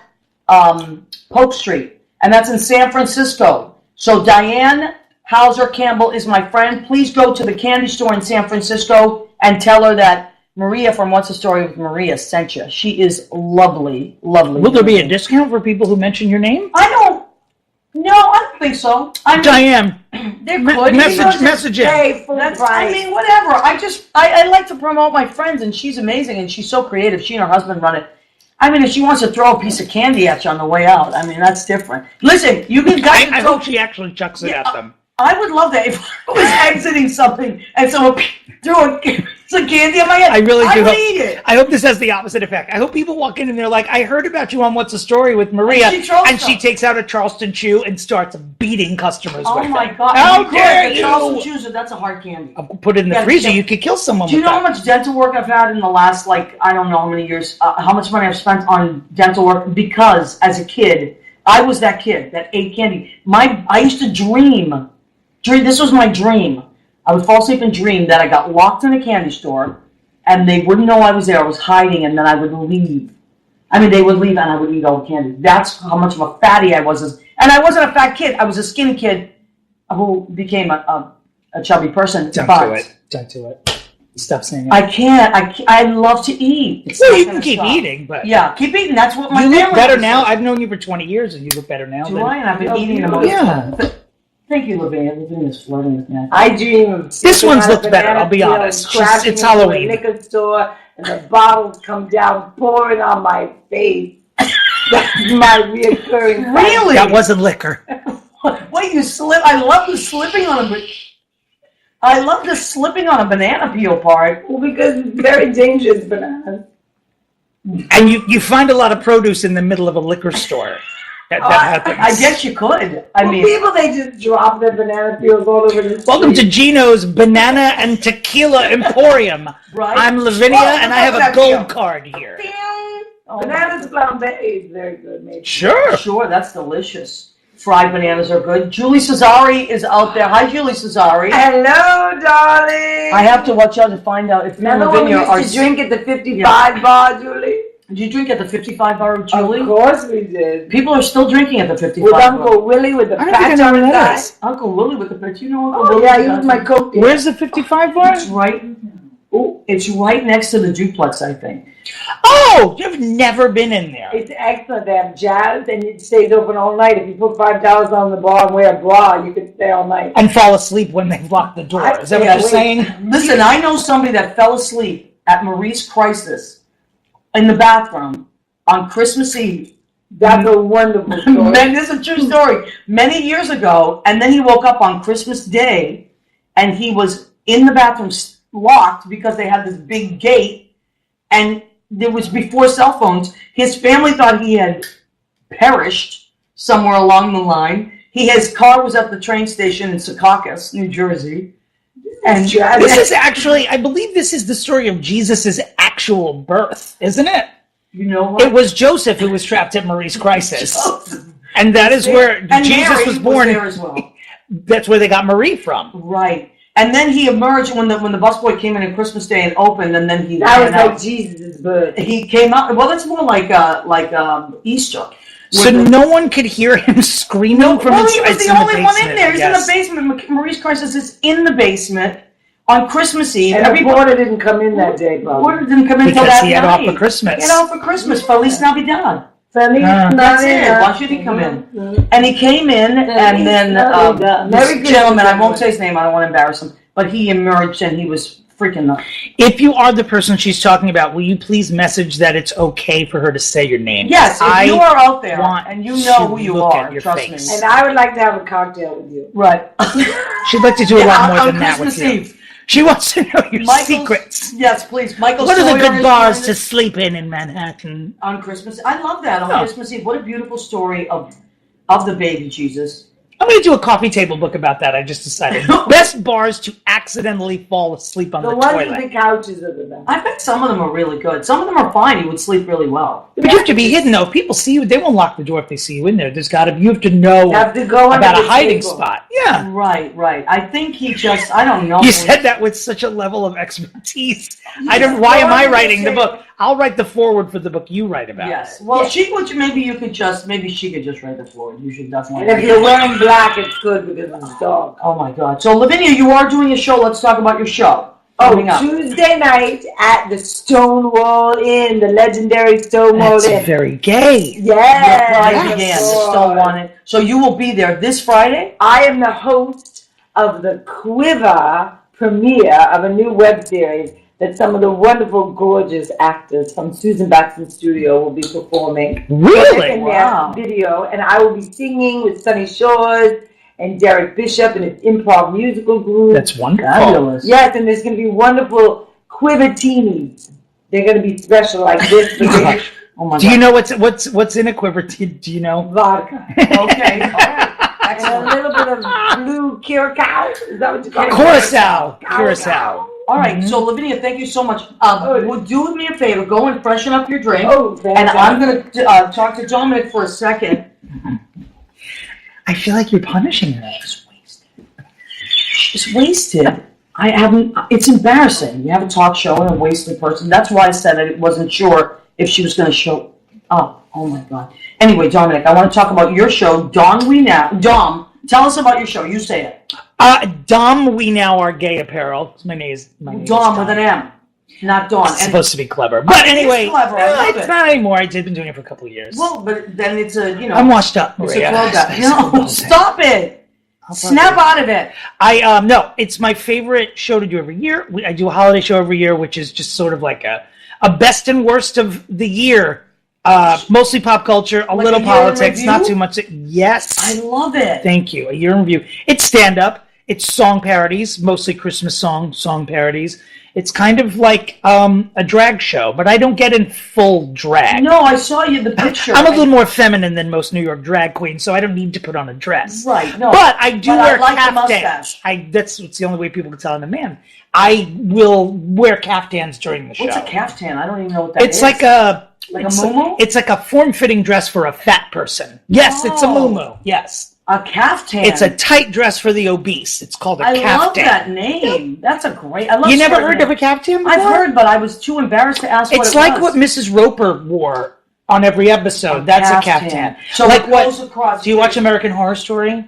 Speaker 3: Polk Street, and that's in San Francisco. So Diane Hauser Campbell is my friend. Please go to the candy store in San Francisco and tell her that Maria from What's the Story with Maria sent you. She is lovely, lovely.
Speaker 4: Will there be a discount for people who mention your name?
Speaker 3: I don't think so. I mean,
Speaker 4: Diane,
Speaker 3: there could.
Speaker 4: message it.
Speaker 5: Pay full
Speaker 3: That's,
Speaker 5: price.
Speaker 3: I mean, whatever. I like to promote my friends, and she's amazing, and she's so creative. She and her husband run it. I mean, if she wants to throw a piece of candy at you on the way out, I mean, that's different. Listen, you can guys.
Speaker 4: I hope she actually chucks it at them.
Speaker 3: I would love that if I was exiting something and someone threw a Some candy on my head.
Speaker 4: I really do.
Speaker 3: would eat it.
Speaker 4: I hope this has the opposite effect. I hope people walk in and they're like, I heard about you on What's the Story with Maria. And she takes out a Charleston chew and starts beating customers with it.
Speaker 3: Oh my God.
Speaker 4: How dare you?
Speaker 3: Charleston chews, that's a hard candy.
Speaker 4: I'll put it in the freezer. You could kill someone with that.
Speaker 3: Do you know how much dental work I've had in the last, I don't know how many years, how much money I've spent on dental work? Because as a kid, I was that kid that ate candy. I used to dream. This was my dream. I would fall asleep and dream that I got locked in a candy store and they wouldn't know I was there. I was hiding and then I would leave. I mean, they would leave and I would eat all the candy. That's how much of a fatty I was. And I wasn't a fat kid. I was a skinny kid who became a chubby person.
Speaker 4: Don't do it. Stop saying it.
Speaker 3: I can't. I love to eat.
Speaker 4: Well, you can keep eating, but...
Speaker 3: Yeah, keep eating. That's what my
Speaker 4: family... You look better
Speaker 3: does.
Speaker 4: now. I've known you for 20 years and you look better now.
Speaker 3: Do I? And I've been eating them.
Speaker 4: Yeah.
Speaker 3: Thank you, Lavinia. Lavinia's flirting with me.
Speaker 5: I dream of
Speaker 4: this one's looked better, I'll be honest. It's Halloween.
Speaker 5: A liquor store and the bottles come down pouring on my face. That's my reoccurring.
Speaker 3: Really?
Speaker 4: That wasn't liquor.
Speaker 3: Wait, you slip? I love the slipping on a. I love the slipping on a banana peel part.
Speaker 5: Well, because it's very dangerous bananas.
Speaker 4: And you find a lot of produce in the middle of a liquor store. That happens.
Speaker 3: I guess you could.
Speaker 5: People, they just drop their banana peels all over the street.
Speaker 4: Welcome to Gino's Banana and Tequila Emporium.
Speaker 3: Right.
Speaker 4: I'm Lavinia, and I have a gold card here.
Speaker 5: Bananas flambé is very good, maybe.
Speaker 4: Sure,
Speaker 3: that's delicious. Fried bananas are good. Julie Cesari is out there. Hi, Julie Cesari.
Speaker 5: Hello, darling.
Speaker 3: I have to watch out to find out if
Speaker 5: Remember when we used to drink at the 55 bar, Julie?
Speaker 3: Did you drink at the 55 bar with Julie?
Speaker 5: Of course we did.
Speaker 3: People are still drinking at the 55
Speaker 5: with
Speaker 3: bar.
Speaker 5: Uncle Willie with the patch on his eye.
Speaker 3: Uncle Willie with the patch. You know Uncle
Speaker 5: Willie?
Speaker 3: Yeah,
Speaker 5: he was my coke.
Speaker 4: Where's the 55 bar?
Speaker 3: It's right next to the duplex, I think.
Speaker 4: Oh, you've never been in there.
Speaker 5: It's excellent. They have jazz, and it stays open all night. If you put $5 on the bar and wear a bra, you can stay all night.
Speaker 4: And fall asleep when they've locked the door. Is that what you're saying?
Speaker 3: Listen, I know somebody that fell asleep at Marie's Crisis in the bathroom on Christmas Eve.
Speaker 5: That's a wonderful story.
Speaker 3: This is a true story. Many years ago, and then he woke up on Christmas Day, and he was in the bathroom locked because they had this big gate, and there was before cell phones. His family thought he had perished somewhere along the line. His car was at the train station in Secaucus, New Jersey. And
Speaker 4: this is actually, I believe this is the story of Jesus' actual birth, isn't it?
Speaker 3: You know what?
Speaker 4: It was Joseph who was trapped at Marie's Crisis. And that is where Jesus
Speaker 3: Mary
Speaker 4: was born.
Speaker 3: There as well.
Speaker 4: That's where they got Marie from.
Speaker 3: Right. And then he emerged when the busboy came in on Christmas Day and opened, and then he
Speaker 5: that was like Jesus' birth.
Speaker 3: He came out. Well, that's more like Easter.
Speaker 4: So no one could hear him screaming from
Speaker 3: inside. Well, he was the only one in there. He's in the basement. Marie's Crisis is in the basement on Christmas Eve.
Speaker 5: And the porter didn't come in that day, probably.
Speaker 3: Porter didn't come in until that night.
Speaker 4: Because he had off for Christmas.
Speaker 3: He had off for Christmas. Feliz Navidad. That's it. Why should he come in? And he came in, and then this gentleman, I won't say his name, I don't want to embarrass him, but he emerged and he was freaking nuts.
Speaker 4: If you are the person she's talking about, will you please message that it's okay for her to say your name?
Speaker 3: Yes, if you are out there and you know who you are, trust me.
Speaker 5: And I would like to have a cocktail with you.
Speaker 3: Right.
Speaker 4: She'd like to do a lot more than that with you.
Speaker 3: Eve.
Speaker 4: She wants to know your secrets.
Speaker 3: Yes, please. Michael.
Speaker 4: What are the good bars to sleep in Manhattan?
Speaker 3: On Christmas. I love that. On Christmas Eve. What a beautiful story of the baby Jesus.
Speaker 4: I'm going to do a coffee table book about that. I just decided. Best bars to accidentally fall asleep on the toilet.
Speaker 5: The ones with the couches are the best.
Speaker 3: I bet some of them are really good. Some of them are fine. You would sleep really well.
Speaker 4: But you have to be hidden, though. If people see you, they won't lock the door if they see you in there. You have to know about a hiding spot. Yeah.
Speaker 3: Right. I think he just, I don't know.
Speaker 4: You said that with such a level of expertise. Why am I writing the book? I'll write the foreword for the book you write about.
Speaker 3: Yes. Well, maybe she could just write the foreword. You should definitely.
Speaker 5: And if you're wearing black, it's good because it's a dog.
Speaker 3: Oh my God. So Lavinia, you are doing a show. Let's talk about your show.
Speaker 5: Tuesday night at the Stonewall Inn, the legendary Stonewall Inn.
Speaker 4: That's very gay.
Speaker 5: Yes.
Speaker 3: So you will be there this Friday?
Speaker 5: I am the host of the Quiver premiere of a new web series that some of the wonderful, gorgeous actors from Susan Baxter's studio will be performing.
Speaker 4: Really?
Speaker 5: In their video. And I will be singing with Sonny Shores and Derek Bishop and his improv musical group.
Speaker 4: That's wonderful.
Speaker 3: Fabulous.
Speaker 5: Yes, and there's going to be wonderful Quivertinis. They're going to be special like this. But
Speaker 3: Oh my
Speaker 4: Do
Speaker 3: God.
Speaker 4: you know what's in a quiver? Do you know?
Speaker 5: vodka.
Speaker 3: Okay, all right.
Speaker 5: And a little bit of blue curacao. Is that what you call it?
Speaker 4: Curacao.
Speaker 3: All right, so Lavinia, thank you so much. Would do me a favor, go and freshen up your drink.
Speaker 5: Oh,
Speaker 3: And I'm going to talk to Dominic for a second.
Speaker 4: I feel like you're punishing her.
Speaker 3: She's wasted. I haven't. It's embarrassing. You have a talk show and a wasted person. That's why I said I wasn't sure if she was going to show up. Oh my God. Anyway, Dominic, I want to talk about your show, Dawn We Now. Dom, tell us about your show. You say it.
Speaker 4: Dom We Now Are Gay Apparel. My name is
Speaker 3: Dom with an M, not Dawn.
Speaker 4: It's supposed to be clever, but anyway,
Speaker 3: clever. I love
Speaker 4: it's
Speaker 3: it.
Speaker 4: not anymore. I've been doing it for a couple of years.
Speaker 3: Well, but then it's a
Speaker 4: I'm washed up,
Speaker 3: It's
Speaker 4: Maria.
Speaker 3: a throwback. No, stop it. Snap out of it.
Speaker 4: No, it's my favorite show to do every year. I do a holiday show every year, which is just sort of like a best and worst of the year. Mostly pop culture, a little
Speaker 3: a year in
Speaker 4: politics, not
Speaker 3: review?
Speaker 4: too much. Yes.
Speaker 3: I love it.
Speaker 4: Thank you. A year in review. It's stand-up. It's song parodies, mostly Christmas song parodies. It's kind of like a drag show, but I don't get in full drag.
Speaker 3: No, I saw you the picture.
Speaker 4: I'm a little more feminine than most New York drag queens, so I don't need to put on a dress.
Speaker 3: Right, no.
Speaker 4: But I do
Speaker 3: But I
Speaker 4: wear
Speaker 3: like the
Speaker 4: caftans.
Speaker 3: mustache.
Speaker 4: That's the only way people can tell I'm a man. I will wear caftans during the show.
Speaker 3: What's a caftan? I don't even know what that is.
Speaker 4: It's like a
Speaker 3: muumuu?
Speaker 4: It's like a form-fitting dress for a fat person. Yes, it's a
Speaker 3: Oh.
Speaker 4: muumuu. Yes.
Speaker 3: A caftan.
Speaker 4: It's a tight dress for the obese. It's called a
Speaker 3: I
Speaker 4: caftan.
Speaker 3: love that name. That's a great. I love.
Speaker 4: You never
Speaker 3: short
Speaker 4: heard of a
Speaker 3: names.
Speaker 4: caftan before?
Speaker 3: I've heard, but I was too embarrassed to ask
Speaker 4: It's
Speaker 3: what it
Speaker 4: like
Speaker 3: was.
Speaker 4: what Mrs. Roper wore on every episode. That's a caftan.
Speaker 3: So
Speaker 4: like
Speaker 3: it
Speaker 4: what?
Speaker 3: goes across.
Speaker 4: Do you watch American Horror Story?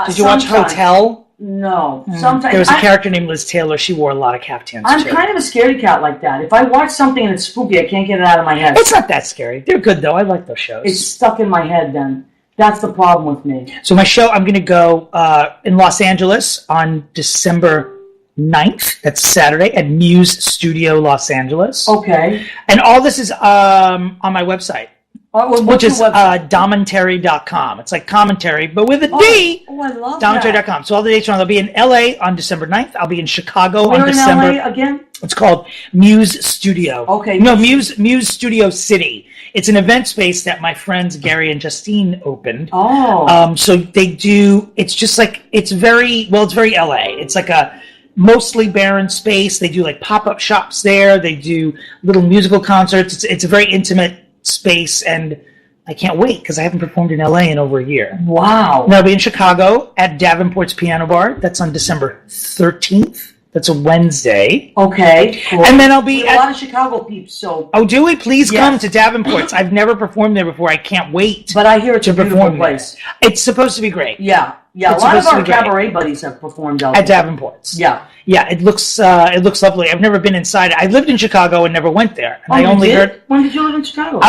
Speaker 4: Did you watch
Speaker 3: sometimes.
Speaker 4: Hotel?
Speaker 3: No. Sometimes
Speaker 4: There was a character named Liz Taylor. She wore a lot of caftans
Speaker 3: I'm
Speaker 4: too.
Speaker 3: kind of a scaredy cat like that. If I watch something and it's spooky, I can't get it out of my head.
Speaker 4: It's not that scary. They're good though. I like those shows.
Speaker 3: It's stuck in my head. Then that's the problem with me.
Speaker 4: So my show, I'm going to go in Los Angeles on December 9th. That's Saturday at Muse Studio Los Angeles.
Speaker 3: Okay.
Speaker 4: And all this is on my website,
Speaker 3: What's
Speaker 4: which
Speaker 3: your
Speaker 4: is
Speaker 3: website?
Speaker 4: domentary.com. It's like commentary, but with a D.
Speaker 3: Oh, I love that.
Speaker 4: Domentary.com. So all the dates are on. I'll be in LA on December 9th. I'll be in Chicago
Speaker 3: Where
Speaker 4: on
Speaker 3: in
Speaker 4: December.
Speaker 3: LA again?
Speaker 4: It's called Muse Studio.
Speaker 3: Okay.
Speaker 4: No, Muse Studio City. It's an event space that my friends Gary and Justine opened.
Speaker 3: Oh.
Speaker 4: So they do. It's just like it's very LA. It's like a mostly barren space. They do like pop-up shops there. They do little musical concerts. It's a very intimate space, and I can't wait because I haven't performed in LA in over a year.
Speaker 3: Wow.
Speaker 4: And I'll be in Chicago at Davenport's Piano Bar. That's on December 13th. That's a Wednesday.
Speaker 3: Okay. Cool.
Speaker 4: And then I'll be
Speaker 3: We have a lot of Chicago peeps, so.
Speaker 4: Oh, do we? Please
Speaker 3: Yes.
Speaker 4: come to Davenport's. I've never performed there before. I can't wait
Speaker 3: But I hear it's
Speaker 4: to
Speaker 3: a beautiful
Speaker 4: perform
Speaker 3: place.
Speaker 4: there. It's supposed to be great.
Speaker 3: Yeah. Yeah.
Speaker 4: It's
Speaker 3: A lot of
Speaker 4: supposed to
Speaker 3: our
Speaker 4: be great.
Speaker 3: cabaret buddies have performed out
Speaker 4: At
Speaker 3: there.
Speaker 4: Davenport's.
Speaker 3: Yeah.
Speaker 4: Yeah, it looks lovely. I've never been inside. I lived in Chicago and never went there. And I
Speaker 3: you
Speaker 4: only
Speaker 3: did?
Speaker 4: heard
Speaker 3: When did you live in Chicago?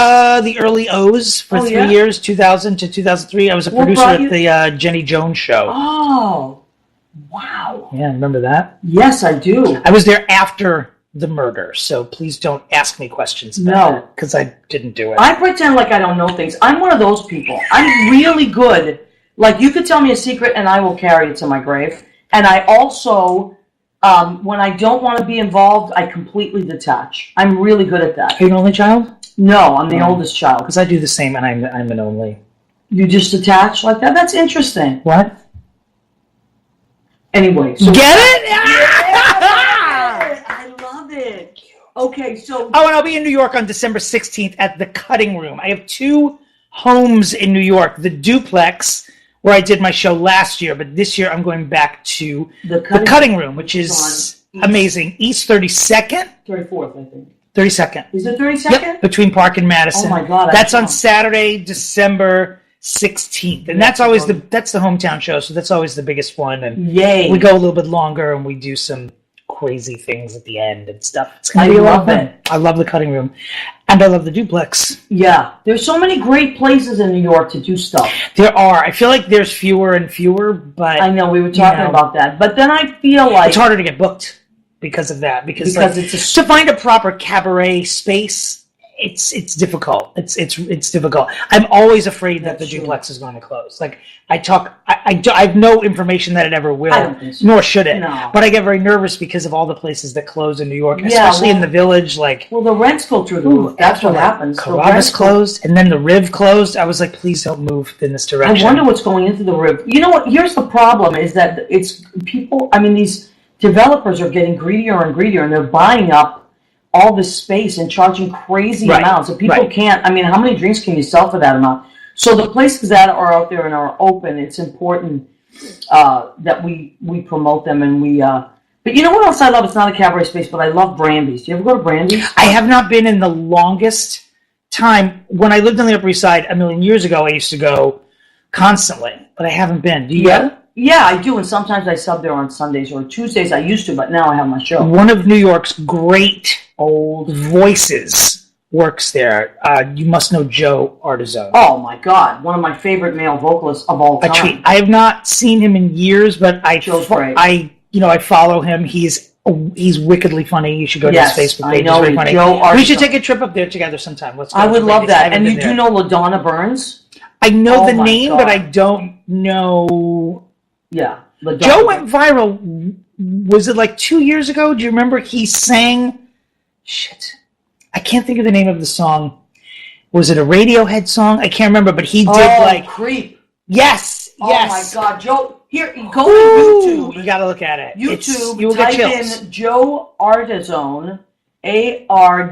Speaker 4: the early O's for
Speaker 3: Oh,
Speaker 4: 3
Speaker 3: yeah?
Speaker 4: years, 2000 to 2003. I was a
Speaker 3: What
Speaker 4: producer
Speaker 3: brought
Speaker 4: at the Jenny Jones show.
Speaker 3: Oh. Wow.
Speaker 4: Yeah, remember that?
Speaker 3: Yes, I do.
Speaker 4: I was there after the murder, so please don't ask me questions about
Speaker 3: No.
Speaker 4: it because I didn't do it.
Speaker 3: I pretend like I don't know things. I'm one of those people. I'm really good. Like, you could tell me a secret and I will carry it to my grave. And I also, when I don't want to be involved, I completely detach. I'm really good at that.
Speaker 4: Are you an only child?
Speaker 3: No, I'm the oldest child.
Speaker 4: Because I do the same, and I'm an only.
Speaker 3: You just detach like that? That's interesting.
Speaker 4: What?
Speaker 3: Anyway. So
Speaker 4: Get it?
Speaker 3: I love it. Okay, so
Speaker 4: Oh, and I'll be in New York on December 16th at the Cutting Room. I have 2 homes in New York. The Duplex, where I did my show last year, but this year I'm going back to the Cutting Room, which is amazing. East 32nd?
Speaker 3: 34th, I think.
Speaker 4: 32nd.
Speaker 3: Is it 32nd?
Speaker 4: Yep, between Park and Madison.
Speaker 3: Oh my God, I
Speaker 4: That's on
Speaker 3: know.
Speaker 4: Saturday, December 16th. And that's always that's the hometown show, so that's always the biggest one. And
Speaker 3: Yay.
Speaker 4: we go a little bit longer and we do some crazy things at the end and stuff. It's gonna
Speaker 3: I
Speaker 4: be a lot of
Speaker 3: love
Speaker 4: fun.
Speaker 3: it.
Speaker 4: I love the Cutting Room. And I love the Duplex.
Speaker 3: Yeah. There's so many great places in New York to do stuff.
Speaker 4: There are. I feel like there's fewer and fewer, but
Speaker 3: I know, we were talking
Speaker 4: know.
Speaker 3: about that. But then I feel like
Speaker 4: it's harder to get booked because of that. Because
Speaker 3: Because
Speaker 4: like,
Speaker 3: it's
Speaker 4: to find a proper cabaret space, it's difficult. It's difficult. I'm always afraid that the duplex is going to close. Like I have no information that it ever will,
Speaker 3: I don't think so.
Speaker 4: nor should it.
Speaker 3: No.
Speaker 4: But I get very nervous because of all the places that close in New York, especially in the Village. Like,
Speaker 3: well, the rents go through the roof. That's what happens.
Speaker 4: Carrabba's closed, and then the Riv closed. I was like, please don't move in this direction.
Speaker 3: I wonder what's going into the Riv. You know what? Here's the problem: is that it's people. I mean, these developers are getting greedier and greedier, and they're buying up all this space and charging crazy amounts. And people can't, I mean, how many drinks can you sell for that amount? So the places that are out there and are open, it's important that we promote them. And we, but you know what else I love? It's not a cabaret space, but I love Brandy's. Do you ever go to Brandy's?
Speaker 4: I have not been in the longest time. When I lived on the Upper East Side a million years ago, I used to go constantly, but I haven't been. Do you go?
Speaker 3: Yeah, I do, and sometimes I sub there on Sundays or Tuesdays. I used to, but now I have my show.
Speaker 4: One of New York's great old voices works there. You must know Joe Artizone.
Speaker 3: Oh my God, one of my favorite male vocalists of all time.
Speaker 4: I have not seen him in years, but
Speaker 3: Joe's great.
Speaker 4: I follow him. He's wickedly funny. You should go to his Facebook page.
Speaker 3: I know.
Speaker 4: He's very funny.
Speaker 3: Joe Artizone.
Speaker 4: We should take a trip up there together sometime. Let's go.
Speaker 3: I would love that. And you do know LaDonna Burns?
Speaker 4: I know the name, but I don't know.
Speaker 3: Yeah.
Speaker 4: Joe went viral. Was it like 2 years ago? Do you remember he sang? Shit. I can't think of the name of the song. Was it a Radiohead song? I can't remember, but he did
Speaker 3: Creep.
Speaker 4: Yes.
Speaker 3: Oh my God. Joe, here, go
Speaker 4: Ooh,
Speaker 3: to YouTube.
Speaker 4: You got to look at it.
Speaker 3: YouTube,
Speaker 4: you will
Speaker 3: type
Speaker 4: get chills.
Speaker 3: in Joe Artizone, ARDIZZONE.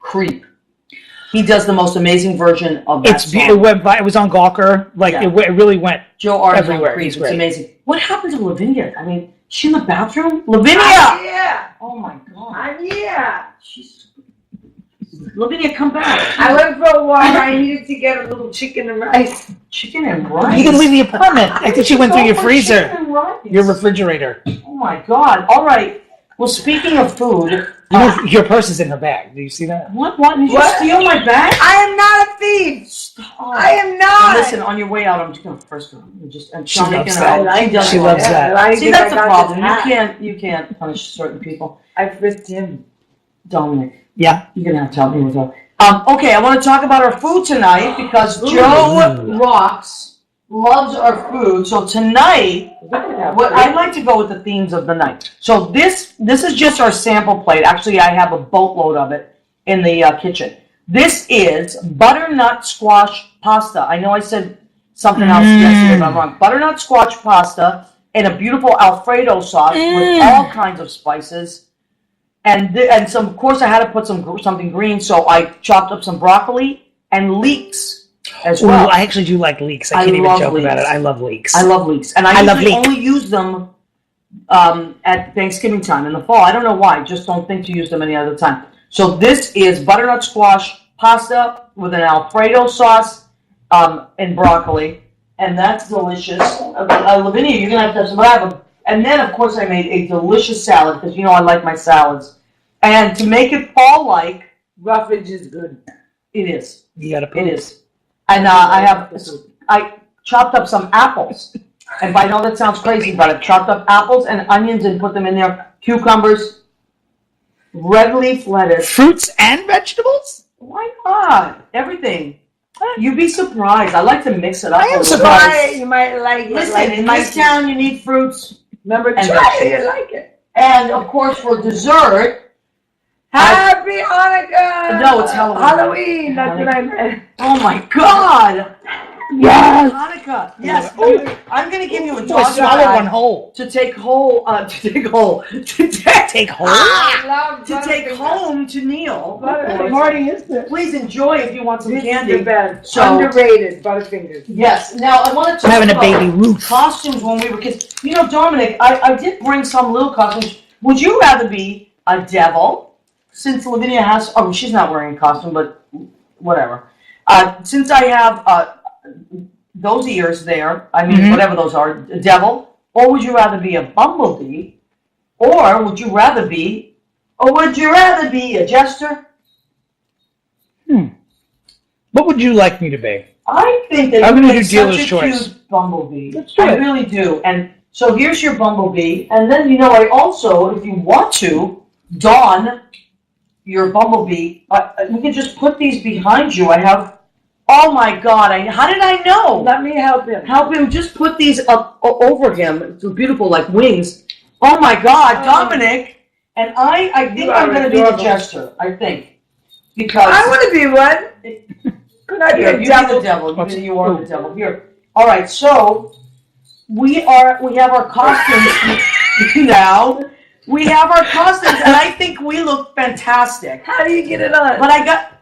Speaker 3: Creep. He does the most amazing version of that song.
Speaker 4: It was on Gawker. Like, it really went
Speaker 3: Joe Artizone
Speaker 4: everywhere.
Speaker 3: Creep.
Speaker 4: He's
Speaker 3: It's
Speaker 4: great.
Speaker 3: amazing. What happened to Lavinia? I mean, she in the bathroom? Lavinia!
Speaker 5: Yeah.
Speaker 3: Oh my God.
Speaker 5: I'm here.
Speaker 3: Lavinia, come back.
Speaker 5: I went for a walk. I needed to get a little chicken and rice.
Speaker 3: Chicken and rice?
Speaker 4: You can leave the apartment. I think she went through your freezer.
Speaker 3: Chicken and rice.
Speaker 4: Your refrigerator.
Speaker 3: Oh my God. All right. Well, speaking of food.
Speaker 4: Your purse is in her bag. Do you see that?
Speaker 3: What? Did you steal my bag?
Speaker 5: I am not a thief.
Speaker 3: Oh.
Speaker 5: I am not.
Speaker 3: Listen, on your way out, I'm just going to first go.
Speaker 4: She loves that.
Speaker 3: She
Speaker 4: loves that.
Speaker 3: See, that's the problem. You can't punish certain people.
Speaker 5: I frisked him.
Speaker 3: Dominic.
Speaker 4: Yeah.
Speaker 3: You're going to have to help me with that. Okay, I want to talk about our food tonight because Joe Rocks loves our food. So tonight, I'd like to go with the themes of the night. So this is just our sample plate. Actually, I have a boatload of it in the kitchen. This is butternut squash pasta. I know I said something else yesterday, but I'm wrong. Butternut squash pasta and a beautiful Alfredo sauce with all kinds of spices. And some, of course, I had to put something green, so I chopped up some broccoli and leeks as well.
Speaker 4: I actually do like leeks. I can't even joke about it. I love leeks.
Speaker 3: I love leeks. And I usually only use them at Thanksgiving time in the fall. I don't know why. Just don't think to use them any other time. So this is butternut squash pasta with an Alfredo sauce and broccoli. And that's delicious. Lavinia, you're going to have some. And then, of course, I made a delicious salad because, I like my salads. And to make it fall-like...
Speaker 5: Roughage is good.
Speaker 3: It is.
Speaker 4: You got to
Speaker 3: It is. And I chopped up some apples. And I know that sounds crazy, but I chopped up apples and onions and put them in there. Cucumbers, red leaf lettuce.
Speaker 4: Fruits and vegetables?
Speaker 3: Why not? Everything. You'd be surprised. I like to mix it up.
Speaker 4: I am surprised.
Speaker 5: You might like it.
Speaker 3: Listen, in this town, you need fruits.
Speaker 5: Remember,
Speaker 3: and
Speaker 5: try it. You like it.
Speaker 3: And, of course, for dessert...
Speaker 5: Happy Hanukkah!
Speaker 3: No, it's Halloween.
Speaker 5: Halloween, that's what I meant.
Speaker 3: Oh, my God!
Speaker 4: Yes!
Speaker 3: Hanukkah. Yes. I'm going to give you a
Speaker 4: dog
Speaker 3: swallow
Speaker 4: one whole.
Speaker 3: To take home to Neil.
Speaker 5: What party is this?
Speaker 3: Please enjoy if you want some
Speaker 5: This
Speaker 3: candy.
Speaker 5: is the best.
Speaker 3: So,
Speaker 5: underrated Butterfingers.
Speaker 3: Yes. Now, I want to talk
Speaker 4: having
Speaker 3: about
Speaker 4: a baby Ruth.
Speaker 3: Costumes when we were kids. Dominic, I did bring some little costumes. Would you rather be a devil, since Lavinia has... Oh, she's not wearing a costume, but whatever. Since I have... those ears there, whatever those are, a devil, or would you rather be a bumblebee, or would you rather be a jester?
Speaker 4: What would you like me to be?
Speaker 3: I think that
Speaker 4: I'm
Speaker 3: you
Speaker 4: going to
Speaker 3: make
Speaker 4: do dealer's
Speaker 3: such a
Speaker 4: choice.
Speaker 3: cute bumblebee.
Speaker 4: Let's do
Speaker 3: I
Speaker 4: it.
Speaker 3: really do. And so here's your bumblebee, and then, I also, if you want to, Dawn, your bumblebee, we can just put these behind you. I have, oh my God, how did I know?
Speaker 5: Let me help him.
Speaker 3: Help him, just put these up over him. It's beautiful, like wings. Oh my God, Dominic. And I think I'm going to be the jester, I think. Because
Speaker 5: I want to be one. Could I be a
Speaker 3: you
Speaker 5: devil?
Speaker 3: be the devil. You are the devil. Here. All right, so we have our costumes now. We have our costumes, and I think we look fantastic.
Speaker 5: How do you get it on?
Speaker 3: But I got...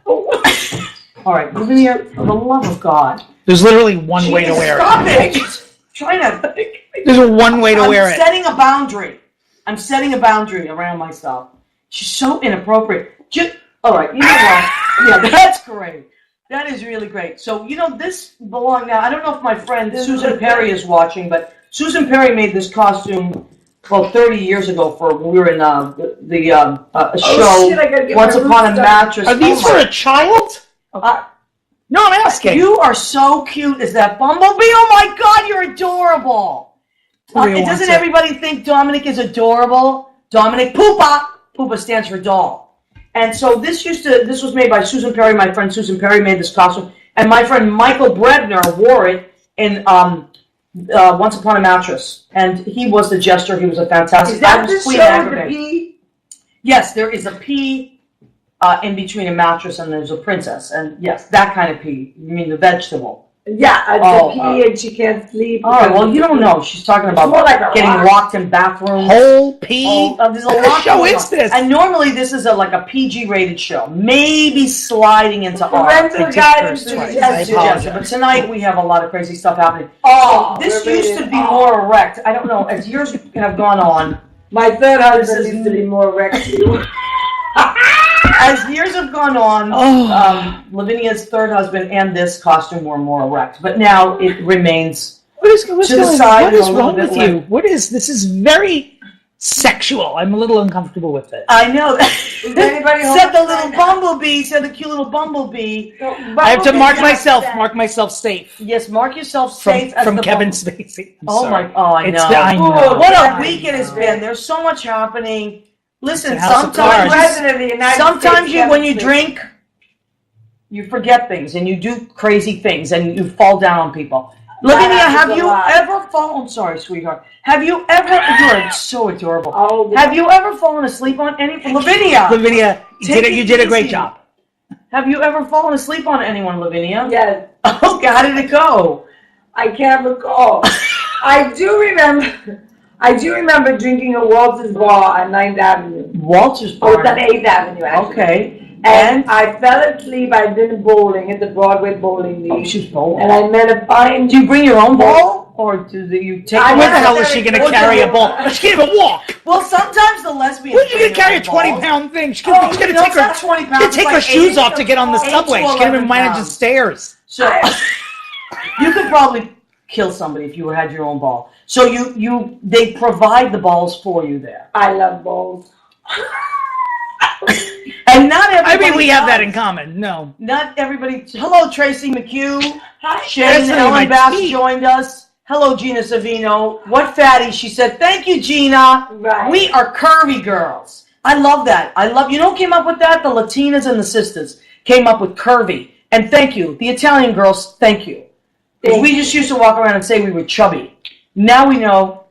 Speaker 3: All right, moving here. For the love of God.
Speaker 4: There's literally one way to wear
Speaker 3: Stop
Speaker 4: it.
Speaker 3: it! Trying to...
Speaker 4: There's one way to wear it.
Speaker 3: I'm setting a boundary. I'm setting a boundary around myself. She's so inappropriate. All right, you know what? Yeah, that's great. That is really great. So, this belongs now. I don't know if my friend Susan Perry is watching, but Susan Perry made this costume, 30 years ago when we were in a show, Once Upon a Mattress.
Speaker 4: Are these for a child? No, I'm asking.
Speaker 3: You are so cute as that bumblebee. Oh my God, you're adorable. Doesn't everybody think Dominic is adorable? Dominic Poopa. Poopa stands for doll. And so this was made by Susan Perry. My friend Susan Perry made this costume. And my friend Michael Bredner wore it in Once Upon a Mattress. And he was the jester. He was a fantastic...
Speaker 5: Is that the show with the pea?
Speaker 3: Yes, there is a pea in between a mattress and there's a princess. And yes, that kind of pea. You mean the vegetable.
Speaker 5: Yeah, the pea and she can't sleep.
Speaker 3: All right, well, you don't know. She's talking about getting locked in bathrooms.
Speaker 4: Whole pea?
Speaker 3: There's a lot
Speaker 4: What show is this?
Speaker 3: And normally this is like a PG-rated show. Maybe sliding into
Speaker 5: parental guidance
Speaker 3: suggestion. But tonight we have a lot of crazy stuff happening. This used to be more erect. I don't know. As years have gone on.
Speaker 5: My third husband used to be more erect too.
Speaker 3: As years have gone on, Lavinia's third husband and this costume were more erect, but now it remains
Speaker 4: What is wrong with
Speaker 3: you?
Speaker 4: What is this? Is very sexual. I'm a little uncomfortable with it.
Speaker 3: I know. Said the little bumblebee. Said the cute little bumblebee.
Speaker 4: I have to mark myself safe.
Speaker 3: Yes, mark yourself safe
Speaker 4: from Kevin Spacey.
Speaker 3: I know.
Speaker 4: I know.
Speaker 3: What a week it has been. There's so much happening. Listen, sometimes when you drink, you forget things and you do crazy things and you fall down on people. Lavinia, have you ever fallen? I'm sorry, sweetheart. Have you ever? You're so adorable. Have you ever fallen asleep on anyone?
Speaker 4: Lavinia, you did a great job.
Speaker 3: Have you ever fallen asleep on anyone, Lavinia?
Speaker 5: Yes.
Speaker 3: Okay, how did it go?
Speaker 5: I can't recall. I do remember drinking at Walter's Bar on 9th Avenue.
Speaker 3: Walter's Bar?
Speaker 5: Oh, it's on 8th Avenue, actually.
Speaker 3: Okay.
Speaker 5: And I fell asleep. I'd been bowling at the Broadway Bowling League.
Speaker 3: Oh, she's bowling.
Speaker 5: And I met a fine...
Speaker 3: Do you bring your own ball? Or do you take...
Speaker 4: Where the hell is she going to carry a ball? She can't even walk.
Speaker 3: Well, sometimes the lesbians...
Speaker 4: Where's she going to carry a 20-pound thing? She's going to take her shoes off to get on the subway. She can't even manage the stairs.
Speaker 3: So you could probably kill somebody if you had your own ball. So they provide the balls for you there.
Speaker 5: I love balls.
Speaker 3: And not everybody...
Speaker 4: I mean, we have that in common. No.
Speaker 3: Not everybody... Hello, Tracy McHugh.
Speaker 5: Hi.
Speaker 3: Shannon Ellen Bass joined us. Hello, Gina Savino. What fatty? She said, thank you, Gina.
Speaker 5: Right.
Speaker 3: We are curvy girls. I love that. You know who came up with that? The Latinas and the sisters came up with curvy. And thank you. The Italian girls, thank you. Because we just used to walk around and say we were chubby. Now we know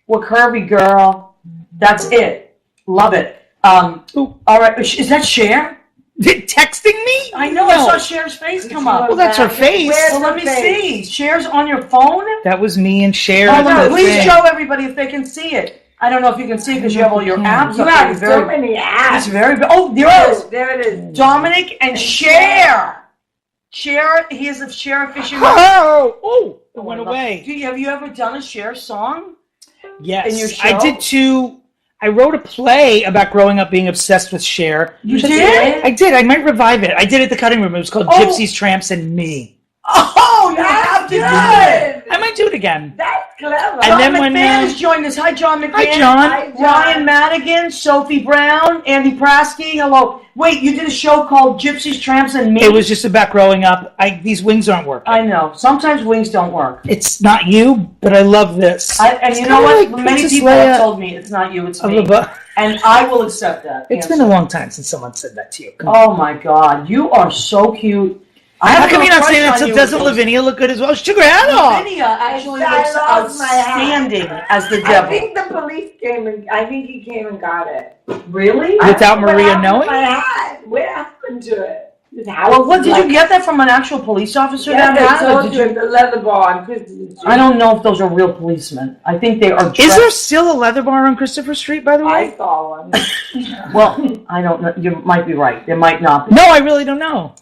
Speaker 3: we're curvy, girl. That's it. Love it. All right. Is that Cher?
Speaker 4: Texting me?
Speaker 3: I know. I saw Cher's face come up.
Speaker 4: Well, that's her face.
Speaker 3: Well, let me see. Cher's on your phone?
Speaker 4: That was me and Cher.
Speaker 3: Please show everybody if they can see it. I don't know if you can see it because you have all your apps.
Speaker 5: You have so many apps.
Speaker 3: It's very big. Oh, there it is.
Speaker 5: There it is.
Speaker 3: Dominic and Cher. Cher, he is a Cher fisherman.
Speaker 4: Oh, it went away.
Speaker 3: Have you ever done a Cher song?
Speaker 4: Yes.
Speaker 3: In your show?
Speaker 4: I did too. I wrote a play about growing up being obsessed with Cher.
Speaker 3: You did?
Speaker 4: I did. I might revive it. I did it at the cutting room. It was called Gypsies, Tramps, and Me.
Speaker 3: Oh, you have to do it.
Speaker 4: I might do it again.
Speaker 5: That's clever.
Speaker 4: And
Speaker 3: John
Speaker 4: then when,
Speaker 3: McMahon has joined us. Hi, John McMahon.
Speaker 4: Hi, John.
Speaker 5: Hi, John.
Speaker 3: Ryan Madigan, Sophie Brown, Andy Prasky. Hello. Wait, you did a show called Gypsies, Tramps, and Me?
Speaker 4: it was just about growing up. These wings aren't working.
Speaker 3: I know. Sometimes wings don't work.
Speaker 4: It's not you, but I love this.
Speaker 3: And you know what? Many people have told me it's not you, it's me. And I will accept that.
Speaker 4: It's been a long time since someone said that to you.
Speaker 3: Oh, my God. You are so cute.
Speaker 4: How come you're not saying that? So doesn't Lavinia look good as well? She took her hat off.
Speaker 3: Lavinia actually
Speaker 5: I
Speaker 3: looks
Speaker 5: lost my hat.
Speaker 3: outstanding as the
Speaker 5: I
Speaker 3: devil.
Speaker 5: think the police came and I think he came and got it.
Speaker 3: Really?
Speaker 4: Without
Speaker 5: What
Speaker 4: Maria
Speaker 5: happened to
Speaker 4: knowing?
Speaker 5: my hat? What happened to it? His house
Speaker 3: Well, what
Speaker 5: is
Speaker 3: did
Speaker 5: like-
Speaker 3: you get that from an actual police officer?
Speaker 5: Yeah,
Speaker 3: that
Speaker 5: they
Speaker 3: hat, or
Speaker 5: told
Speaker 3: did
Speaker 5: you at the leather bar on Christmas Street.
Speaker 3: I don't know if those are real policemen. I think they are.
Speaker 4: Is there still a leather bar on Christopher Street, by the
Speaker 5: I
Speaker 4: way?
Speaker 5: saw one.
Speaker 3: Well, I don't know. You might be right. There might not be.
Speaker 4: No, I really don't know.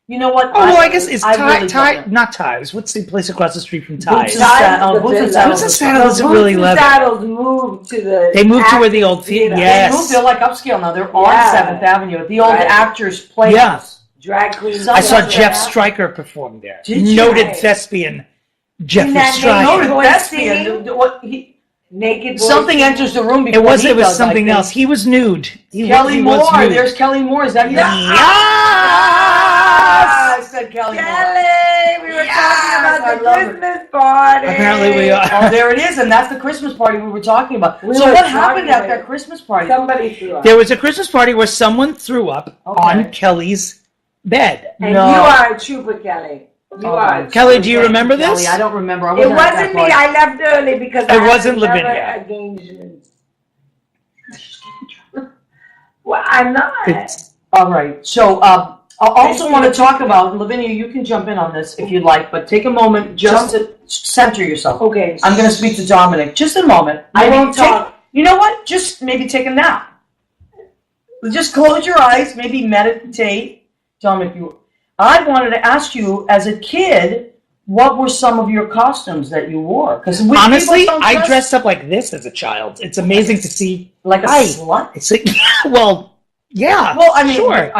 Speaker 3: You know what?
Speaker 4: Oh, well, I guess it's
Speaker 3: I really don't know.
Speaker 4: not Ties. What's the place across the street from
Speaker 3: Boots
Speaker 4: Ties?
Speaker 3: and Saddles.
Speaker 5: Boots and
Speaker 3: Saddles.
Speaker 4: Boots and Saddles isn't
Speaker 5: Boots
Speaker 4: really
Speaker 5: and
Speaker 4: leather.
Speaker 5: Saddles moved to the.
Speaker 4: They moved to where the old
Speaker 5: actors'
Speaker 4: theater.
Speaker 3: They
Speaker 4: Yes.
Speaker 3: moved. They're like upscale now. They're on
Speaker 5: Yeah.
Speaker 3: 7th Avenue at the old
Speaker 5: Right.
Speaker 3: Actors Playhouse.
Speaker 4: Yeah.
Speaker 5: Drag queens.
Speaker 4: I saw
Speaker 3: Something
Speaker 4: Jeff
Speaker 3: like that.
Speaker 4: Stryker perform there.
Speaker 3: Did you?
Speaker 4: Noted
Speaker 5: Right.
Speaker 4: thespian Jeff
Speaker 5: that
Speaker 4: Stryker.
Speaker 5: name?
Speaker 3: Noted
Speaker 5: Boy
Speaker 3: thespian.
Speaker 5: singing?
Speaker 3: What?
Speaker 5: Naked boys
Speaker 3: Something
Speaker 5: singing.
Speaker 3: enters the room before
Speaker 4: It was
Speaker 3: he does, I
Speaker 4: something
Speaker 3: think.
Speaker 4: else. He was nude.
Speaker 3: Kelly
Speaker 4: he
Speaker 3: Moore.
Speaker 4: was nude.
Speaker 3: There's Kelly Moore. Is that you?
Speaker 4: Yes!
Speaker 3: I said Kelly Moore.
Speaker 5: Kelly, we were
Speaker 3: Yes,
Speaker 5: talking
Speaker 3: I
Speaker 5: about the
Speaker 3: love her.
Speaker 5: Christmas party.
Speaker 4: Apparently we are.
Speaker 3: Oh, there it is, and that's the Christmas party we were talking about.
Speaker 5: We
Speaker 3: So
Speaker 5: were
Speaker 3: what happened
Speaker 5: talking
Speaker 3: at
Speaker 5: about-
Speaker 3: that Christmas party?
Speaker 5: Somebody threw up.
Speaker 4: There was a Christmas party where someone threw up
Speaker 3: Okay.
Speaker 4: on Kelly's bed.
Speaker 5: And
Speaker 3: No.
Speaker 5: you are a trooper, Kelly. You
Speaker 3: Oh,
Speaker 5: are. a
Speaker 4: Kelly,
Speaker 5: trooper.
Speaker 4: do you remember this?
Speaker 3: Kelly, I don't remember. I
Speaker 5: It
Speaker 3: wasn't at that
Speaker 5: wasn't me.
Speaker 3: party.
Speaker 5: I left early because
Speaker 4: It
Speaker 5: I had
Speaker 4: wasn't
Speaker 5: another
Speaker 4: Lavinia.
Speaker 5: engagement. Well, I'm not.
Speaker 4: It's-
Speaker 3: All right. So I also want to talk about, Lavinia, you can jump in on this if you'd like, but take a moment just to center yourself.
Speaker 5: Okay.
Speaker 3: I'm going to speak to Dominic. Just a moment.
Speaker 5: I
Speaker 3: Maybe
Speaker 5: won't talk.
Speaker 3: You know what? Just maybe take a nap. Just close your eyes, maybe meditate. Dominic, I wanted to ask you, as a kid, what were some of your costumes that you wore? Because
Speaker 4: Honestly, I dressed up like this as a child. It's amazing to see.
Speaker 3: like a
Speaker 4: Hi.
Speaker 3: slut.
Speaker 4: It's like, well, yeah.
Speaker 3: Well, I mean,
Speaker 4: sure.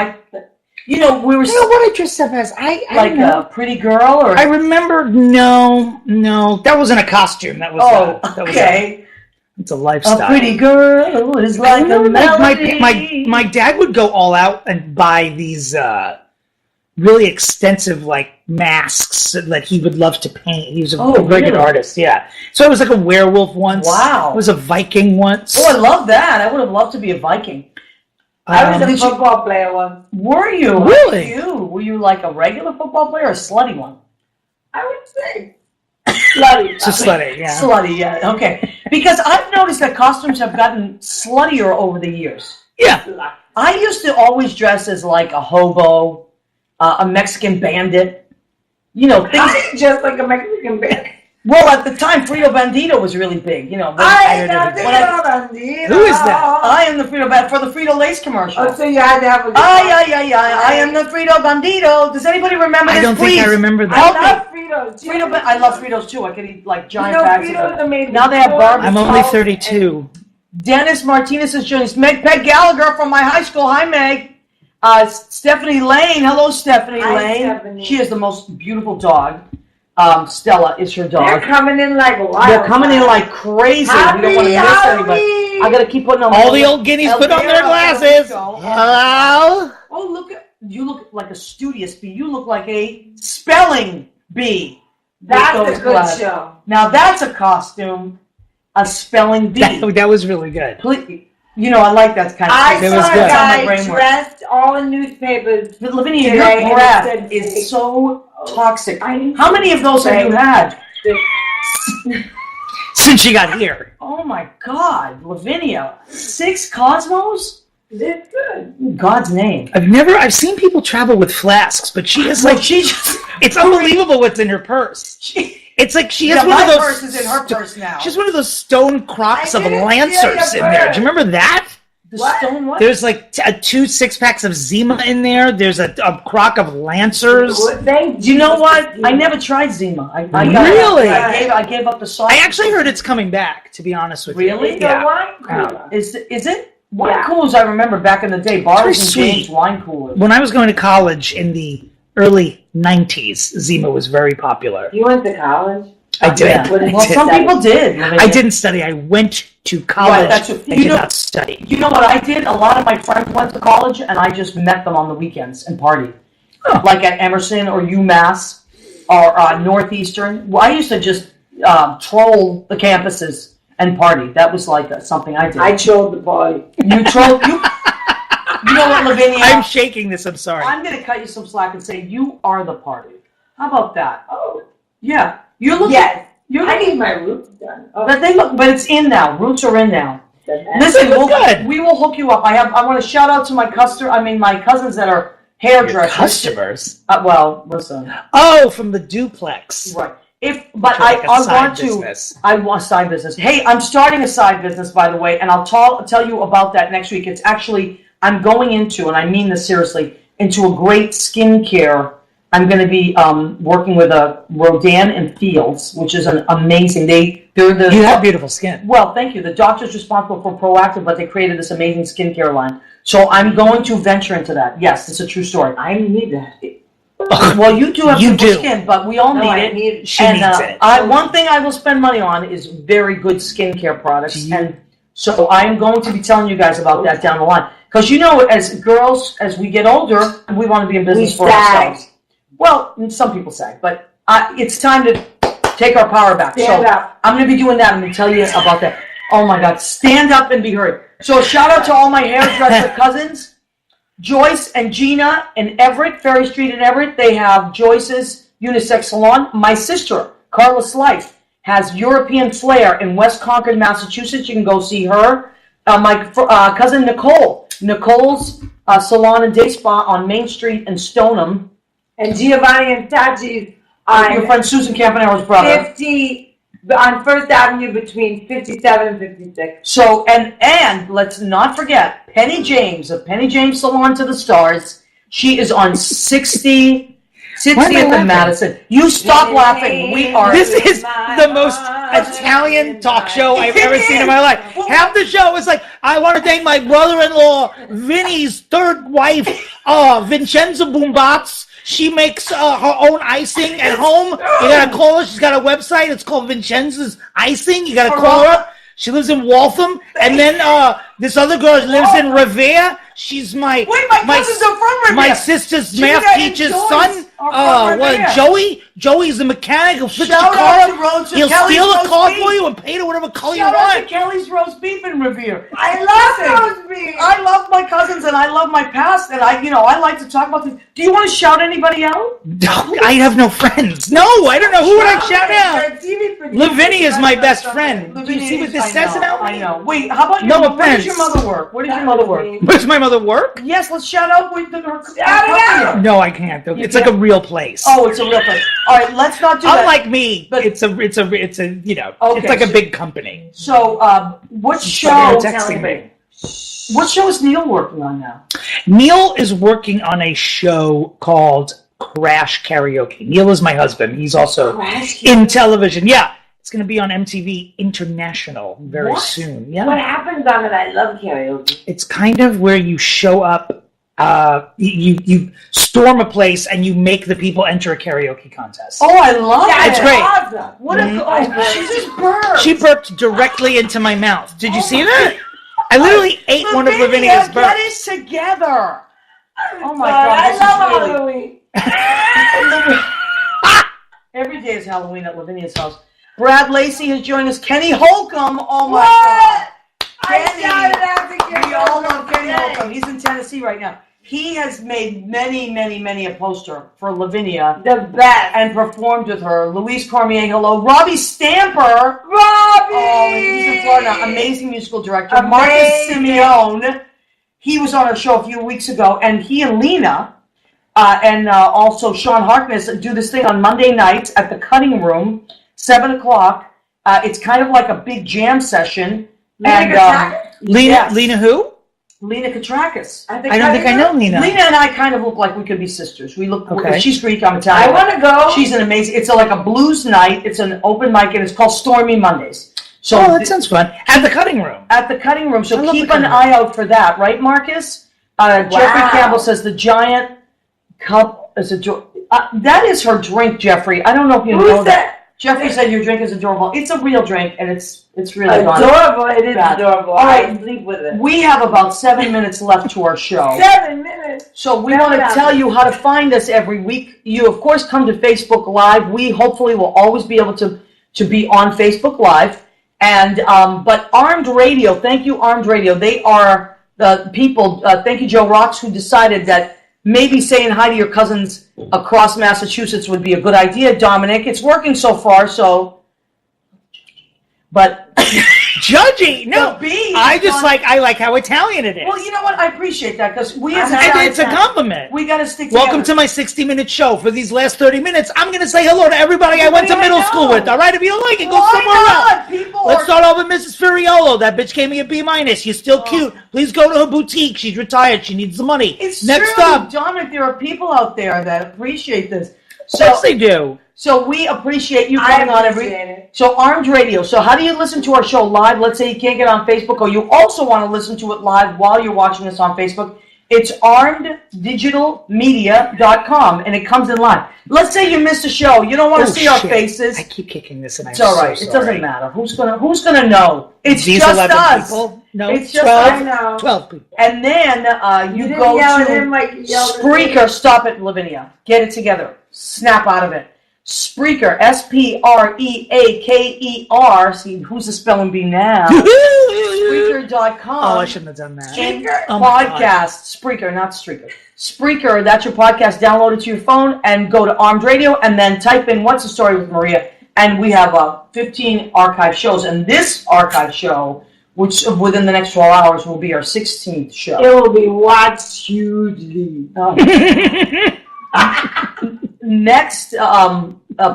Speaker 3: we were
Speaker 4: You know what I dressed up as? I
Speaker 3: like
Speaker 4: don't know.
Speaker 3: a pretty girl, or
Speaker 4: I remember. No, that wasn't a costume. That was. That was
Speaker 3: okay.
Speaker 4: it's a lifestyle.
Speaker 3: A pretty girl is
Speaker 4: I
Speaker 3: like a
Speaker 4: remember
Speaker 3: melody.
Speaker 4: my dad would go all out and buy these really extensive masks that he would love to paint. He was a very good
Speaker 3: really?
Speaker 4: artist. Yeah. So I was like a werewolf once.
Speaker 3: Wow.
Speaker 4: I was a Viking once.
Speaker 3: Oh, I love that. I would have loved to be a Viking.
Speaker 5: I was a
Speaker 3: Did you-
Speaker 5: football player once.
Speaker 3: Were you?
Speaker 4: Really?
Speaker 3: Were you like a regular football player or a slutty one?
Speaker 5: I would say slutty.
Speaker 4: It's a slutty, yeah.
Speaker 3: Slutty, yeah. Okay. Because I've noticed that costumes have gotten sluttier over the years.
Speaker 4: Yeah.
Speaker 3: I used to always dress as like a hobo, a Mexican bandit. You know, things.
Speaker 5: Just like a Mexican bear.
Speaker 3: Well, at the time, Frito Bandito was really big. You know,
Speaker 5: I
Speaker 4: Who is that?
Speaker 3: I am the Frito for the Frito Lace commercial.
Speaker 5: Oh, so you had to have a
Speaker 3: I am the Frito Bandito. Does anybody remember this?
Speaker 4: I don't think
Speaker 3: Please?
Speaker 4: I remember that.
Speaker 3: Help
Speaker 5: I
Speaker 3: me.
Speaker 5: love Fritos.
Speaker 3: I love Fritos too. I could eat like giant
Speaker 5: You know,
Speaker 3: bags
Speaker 5: Fritos
Speaker 3: of
Speaker 5: are
Speaker 3: them.
Speaker 5: made
Speaker 3: Now they have
Speaker 5: with
Speaker 3: barbecue.
Speaker 4: I'm only
Speaker 5: salt
Speaker 4: 32.
Speaker 3: Dennis Martinez is joining us. Meg Gallagher from my high school. Hi, Meg. Stephanie Lane. Hello, Stephanie
Speaker 5: Hi,
Speaker 3: Lane.
Speaker 5: Stephanie.
Speaker 3: She is the most beautiful dog. Stella is her dog.
Speaker 5: They're coming in like wild.
Speaker 3: They're coming in like crazy. We don't want to miss anybody. I gotta keep putting on
Speaker 4: All the old guineas put on their glasses. Hello?
Speaker 3: Oh, you look like a studious bee. You look like a spelling bee.
Speaker 5: That's
Speaker 3: With
Speaker 5: a
Speaker 3: those
Speaker 5: good
Speaker 3: glasses.
Speaker 5: show.
Speaker 3: Now that's a costume, a spelling bee.
Speaker 4: That was really good.
Speaker 3: You know, I like that kind of
Speaker 5: I
Speaker 3: thing.
Speaker 4: It was
Speaker 5: saw a
Speaker 4: good.
Speaker 3: That's how my
Speaker 5: guy
Speaker 3: brain works.
Speaker 5: dressed all in newspapers.
Speaker 3: But Lavinia,
Speaker 5: Today,
Speaker 3: your
Speaker 5: and it
Speaker 3: breath
Speaker 5: said
Speaker 3: is
Speaker 5: fake.
Speaker 3: so toxic.
Speaker 5: I
Speaker 3: How many of those have you had?
Speaker 4: Since she got here.
Speaker 3: Oh my God, Lavinia. 6 Cosmos?
Speaker 5: It's good.
Speaker 3: In God's name.
Speaker 4: I've seen people travel with flasks, but she is like,
Speaker 3: she just.
Speaker 4: it's unbelievable what's in her purse. It's like she has
Speaker 3: Yeah,
Speaker 4: one of
Speaker 3: my
Speaker 4: those.
Speaker 3: purse is in her purse now.
Speaker 4: She has one of those stone crocks
Speaker 5: I
Speaker 4: of
Speaker 5: didn't
Speaker 4: Lancers
Speaker 5: steal
Speaker 4: in
Speaker 5: your
Speaker 4: there.
Speaker 5: purse.
Speaker 4: Do you remember that?
Speaker 3: The
Speaker 5: What?
Speaker 3: stone what?
Speaker 4: There's like 2 6-packs of Zima in there. There's a crock of Lancers.
Speaker 5: Thank
Speaker 3: Do you know what? I never tried Zima. I
Speaker 4: Really?
Speaker 3: I gave up the sauce.
Speaker 4: I actually heard it's coming back, to be honest with you.
Speaker 3: Really?
Speaker 5: It's
Speaker 4: Yeah.
Speaker 5: a wine cooler.
Speaker 3: Is it? Wine
Speaker 5: Yeah.
Speaker 3: coolers I remember back in the day. Bars
Speaker 4: very
Speaker 3: and
Speaker 4: sweet.
Speaker 3: James wine coolers.
Speaker 4: When I was going to college in the early 90s, Zima was very popular.
Speaker 5: You went to college?
Speaker 4: I did.
Speaker 3: Yeah.
Speaker 5: What did
Speaker 3: Well,
Speaker 5: you
Speaker 3: some
Speaker 5: study?
Speaker 3: people did.
Speaker 4: I didn't study. I went to college.
Speaker 3: that's what-
Speaker 4: I
Speaker 3: you
Speaker 4: did
Speaker 3: know-
Speaker 4: not study.
Speaker 3: You know what I did? A lot of my friends went to college, and I just met them on the weekends and partied.
Speaker 4: Oh.
Speaker 3: Like at Emerson or UMass or Northeastern. Well, I used to just troll the campuses and party. That was like something I did.
Speaker 5: I trolled the party.
Speaker 3: You troll. You know what, Lavinia?
Speaker 4: I'm shaking this. I'm sorry.
Speaker 3: I'm going to cut you some slack and say you are the party. How about that?
Speaker 5: Oh,
Speaker 3: Yeah, you're looking.
Speaker 5: yes.
Speaker 3: You're
Speaker 5: I
Speaker 3: looking.
Speaker 5: need my roots done. Oh,
Speaker 3: But they look. But it's in now. Roots are in now.
Speaker 5: that's
Speaker 3: Listen,
Speaker 4: look good.
Speaker 3: we will hook you up. I want to shout out to my my cousins that are hairdressers.
Speaker 4: Customers.
Speaker 3: Well, listen.
Speaker 4: Oh, from the duplex.
Speaker 3: Right.
Speaker 4: Like a
Speaker 3: I
Speaker 4: side
Speaker 3: want to.
Speaker 4: business.
Speaker 3: I want a side business. Hey, I'm starting a side business, by the way, and I'll tell you about that next week. It's actually I'm going into, and I mean this seriously, into a great skincare. I'm going to be working with Rodan and Fields, which is an amazing. They're the.
Speaker 4: You have beautiful skin.
Speaker 3: Well, thank you. The doctor's responsible for Proactive, but they created this amazing skincare line. So I'm going to venture into that. Yes, it's a true story.
Speaker 5: I need that.
Speaker 3: Well, you do have
Speaker 4: You
Speaker 3: beautiful
Speaker 4: do.
Speaker 3: skin, but we all
Speaker 5: No,
Speaker 3: need
Speaker 5: I
Speaker 3: it.
Speaker 5: need it.
Speaker 4: She
Speaker 3: And
Speaker 4: needs it.
Speaker 3: one thing I will spend money on is very good skincare products,
Speaker 4: Do you-
Speaker 3: and so I'm going to be telling you guys about that down the line. Because you know, as girls, as we get older, we want to be in business
Speaker 5: We
Speaker 3: for
Speaker 5: sag.
Speaker 3: ourselves. Well, some people say, but it's time to take our power back.
Speaker 5: Stand
Speaker 3: so
Speaker 5: up.
Speaker 3: I'm going to be doing that. I'm going to tell you about that. Oh my God, stand up and be heard. So shout out to all my hairdresser cousins. Joyce and Gina in Everett, Ferry Street in Everett. They have Joyce's Unisex Salon. My sister, Carla Slife, has European Flair in West Concord, Massachusetts. You can go see her. My cousin Nicole. Nicole's Salon and Day Spa on Main Street in Stoneham.
Speaker 5: And Giovanni and Tachi's
Speaker 3: Your
Speaker 5: on
Speaker 3: friend Susan Campanero's brother.
Speaker 5: 50 on First Avenue between 57 and 56.
Speaker 3: So, and let's not forget, Penny James of Penny James Salon to the Stars. She is on 60th and Madison. You stop laughing. We are.
Speaker 4: This is the most Italian talk show I've ever seen in my life. Half the show is like, I want to thank my brother-in-law, Vinny's third wife, Vincenza Boombots. She makes her own icing at home. You gotta call her. She's got a website. It's called Vincenza's Icing. You gotta call her up. She lives in Waltham. And then this other girl lives in Revere. She's my
Speaker 3: cousins are from Revere.
Speaker 4: my sister's
Speaker 3: Gina
Speaker 4: math
Speaker 3: and
Speaker 4: teacher's
Speaker 3: Joyce
Speaker 4: son.
Speaker 3: are from Revere.
Speaker 4: Joey? Joey's the mechanic who fixes your
Speaker 3: Shout
Speaker 4: car
Speaker 3: out to
Speaker 4: up.
Speaker 3: Rhodes and
Speaker 4: He'll
Speaker 3: Kelly's
Speaker 4: steal a
Speaker 3: roast
Speaker 4: car
Speaker 3: beef.
Speaker 4: for you and paint it whatever color you
Speaker 3: Shout out to
Speaker 4: want.
Speaker 3: Kelly's roast beef in Revere.
Speaker 5: I
Speaker 3: Listen,
Speaker 5: love those beans.
Speaker 3: I love my cousins and I love my past, and I like to talk about this. Do you want to shout anybody out?
Speaker 4: I have no friends. No, I don't know. Who would I shout out?
Speaker 5: TV producer.
Speaker 4: Lavinia is my best friend. Do you see what this says about me?
Speaker 3: I know. Wait, how about
Speaker 4: No
Speaker 3: your Where
Speaker 4: offense.
Speaker 3: does your mother work? Where does your mother work?
Speaker 4: Does my mother work?
Speaker 3: Yes, let's shout out with her
Speaker 5: Shout it out.
Speaker 4: No, I can't. It's like a real place.
Speaker 3: Oh, it's a real thing. All right, let's not do that.
Speaker 4: Unlike me,
Speaker 3: But-
Speaker 4: it's a you know,
Speaker 3: Okay,
Speaker 4: it's like a
Speaker 3: so-
Speaker 4: big company.
Speaker 3: So, what show?
Speaker 4: Texting me.
Speaker 3: What show is Neil working on now?
Speaker 4: Neil is working on a show called Crash Karaoke. Neil is my husband. He's also
Speaker 5: Crash
Speaker 4: in television. Yeah, it's going to be on MTV International very
Speaker 5: What?
Speaker 4: soon. Yeah,
Speaker 5: What happens on it? I love karaoke.
Speaker 4: it's kind of where you show up. You storm a place and you make the people enter a karaoke contest.
Speaker 3: Oh, I love
Speaker 4: It's
Speaker 3: it.
Speaker 4: great.
Speaker 5: Awesome.
Speaker 3: What a she just burped.
Speaker 4: She burped directly into my mouth. Did you see that? I literally ate one of Lavinia's
Speaker 3: Get
Speaker 4: burps.
Speaker 3: it together. Oh my
Speaker 5: God,
Speaker 3: God,
Speaker 5: I
Speaker 3: this
Speaker 5: love
Speaker 3: is
Speaker 5: Halloween.
Speaker 3: Every day is Halloween at Lavinia's house. Brad Lacey has joined us. Kenny Holcomb. Oh my
Speaker 5: What? I
Speaker 3: Kenny.
Speaker 5: shouted out to Kenny.
Speaker 3: God. We all love Kenny
Speaker 5: Yay.
Speaker 3: Holcomb. He's in Tennessee right now. He has made many a poster for Lavinia
Speaker 5: The best.
Speaker 3: and performed with her. Louise Cormier, hello. Robbie Stamper.
Speaker 5: Robbie!
Speaker 3: Oh, he's in Florida. Amazing musical director. Marcus
Speaker 5: Amazing.
Speaker 3: Simeone. He was on our show a few weeks ago, and he and Lena and also Sean Harkness do this thing on Monday nights at the Cutting Room, 7 o'clock. It's kind of like a big jam session. And
Speaker 4: Lena who?
Speaker 3: Lena Katrakis.
Speaker 4: I don't think I know Lena.
Speaker 3: Lena and I kind of look like we could be sisters. We look.
Speaker 4: Okay.
Speaker 3: She's Greek. I'm
Speaker 5: I
Speaker 3: Italian.
Speaker 5: want to go.
Speaker 3: She's an amazing. It's like a blues night. It's an open mic, and it's called Stormy Mondays. So
Speaker 4: Oh, that sounds fun. At the Cutting Room.
Speaker 3: at the Cutting Room.
Speaker 4: I
Speaker 3: So
Speaker 4: love
Speaker 3: keep
Speaker 4: the
Speaker 3: an
Speaker 4: Cutting
Speaker 3: eye out for that, right, Marcus? Jeffrey Campbell says the giant cup is a. That is her drink, Jeffrey. I don't know if you know
Speaker 5: Who's
Speaker 3: that. Jeffrey said your drink is adorable. It's a real drink, and it's really not
Speaker 5: Adorable. It is
Speaker 3: bad.
Speaker 5: adorable.
Speaker 3: All right.
Speaker 5: I sleep with it.
Speaker 3: We have about 7 minutes left to our show.
Speaker 5: 7 minutes.
Speaker 3: So we want to tell you how to find us every week. You, of course, come to Facebook Live. We hopefully will always be able to be on Facebook Live. And but Armed Radio, thank you, Armed Radio. They are the people, thank you, Joe Rocks, who decided that maybe saying hi to your cousins across Massachusetts would be a good idea, Dominic. It's working so far, so... But...
Speaker 6: Judgy? No, I like how Italian it is.
Speaker 3: Well, you know what? I appreciate that because we as
Speaker 6: it's a compliment.
Speaker 3: We got to stick together.
Speaker 6: Welcome to my 60-minute show. For these last 30 minutes, I'm going to say hello to everybody I went to middle school with. All right, if you don't like it, go somewhere else. Let's start off with Mrs. Furiolo. That bitch gave me a B-. She's still cute. Please go to her boutique. She's retired. She needs the money.
Speaker 3: It's
Speaker 6: Next
Speaker 3: true,
Speaker 6: up,
Speaker 3: Dominic. There are people out there that appreciate this.
Speaker 6: Of course they do.
Speaker 3: So we appreciate you coming on So Armed Radio. So how do you listen to our show live? Let's say you can't get on Facebook, or you also want to listen to it live while you're watching us on Facebook. It's armeddigitalmedia.com, and it comes in live. Let's say you missed a show. You don't want to see our faces.
Speaker 6: I keep kicking this, and
Speaker 3: it's all right. It doesn't matter. Who's gonna know? It's
Speaker 6: These
Speaker 3: just
Speaker 6: 11
Speaker 3: us.
Speaker 6: People? No,
Speaker 3: it's just
Speaker 6: 12.
Speaker 3: I know.
Speaker 6: 12 people.
Speaker 3: And then you go to Spreaker. Stop it, Lavinia. Get it together. Snap out of it. Spreaker, Spreaker. See, who's the spelling bee now? Spreaker.com.
Speaker 6: Oh, I shouldn't have done that.
Speaker 3: Spreaker podcast. Spreaker, not Streaker. Spreaker, that's your podcast. Download it to your phone and go to Armed Radio and then type in What's the Story with Maria. And we have 15 archive shows. And this archive show, which within the next 12 hours will be our 16th show.
Speaker 5: It will be watched hugely.
Speaker 3: Next,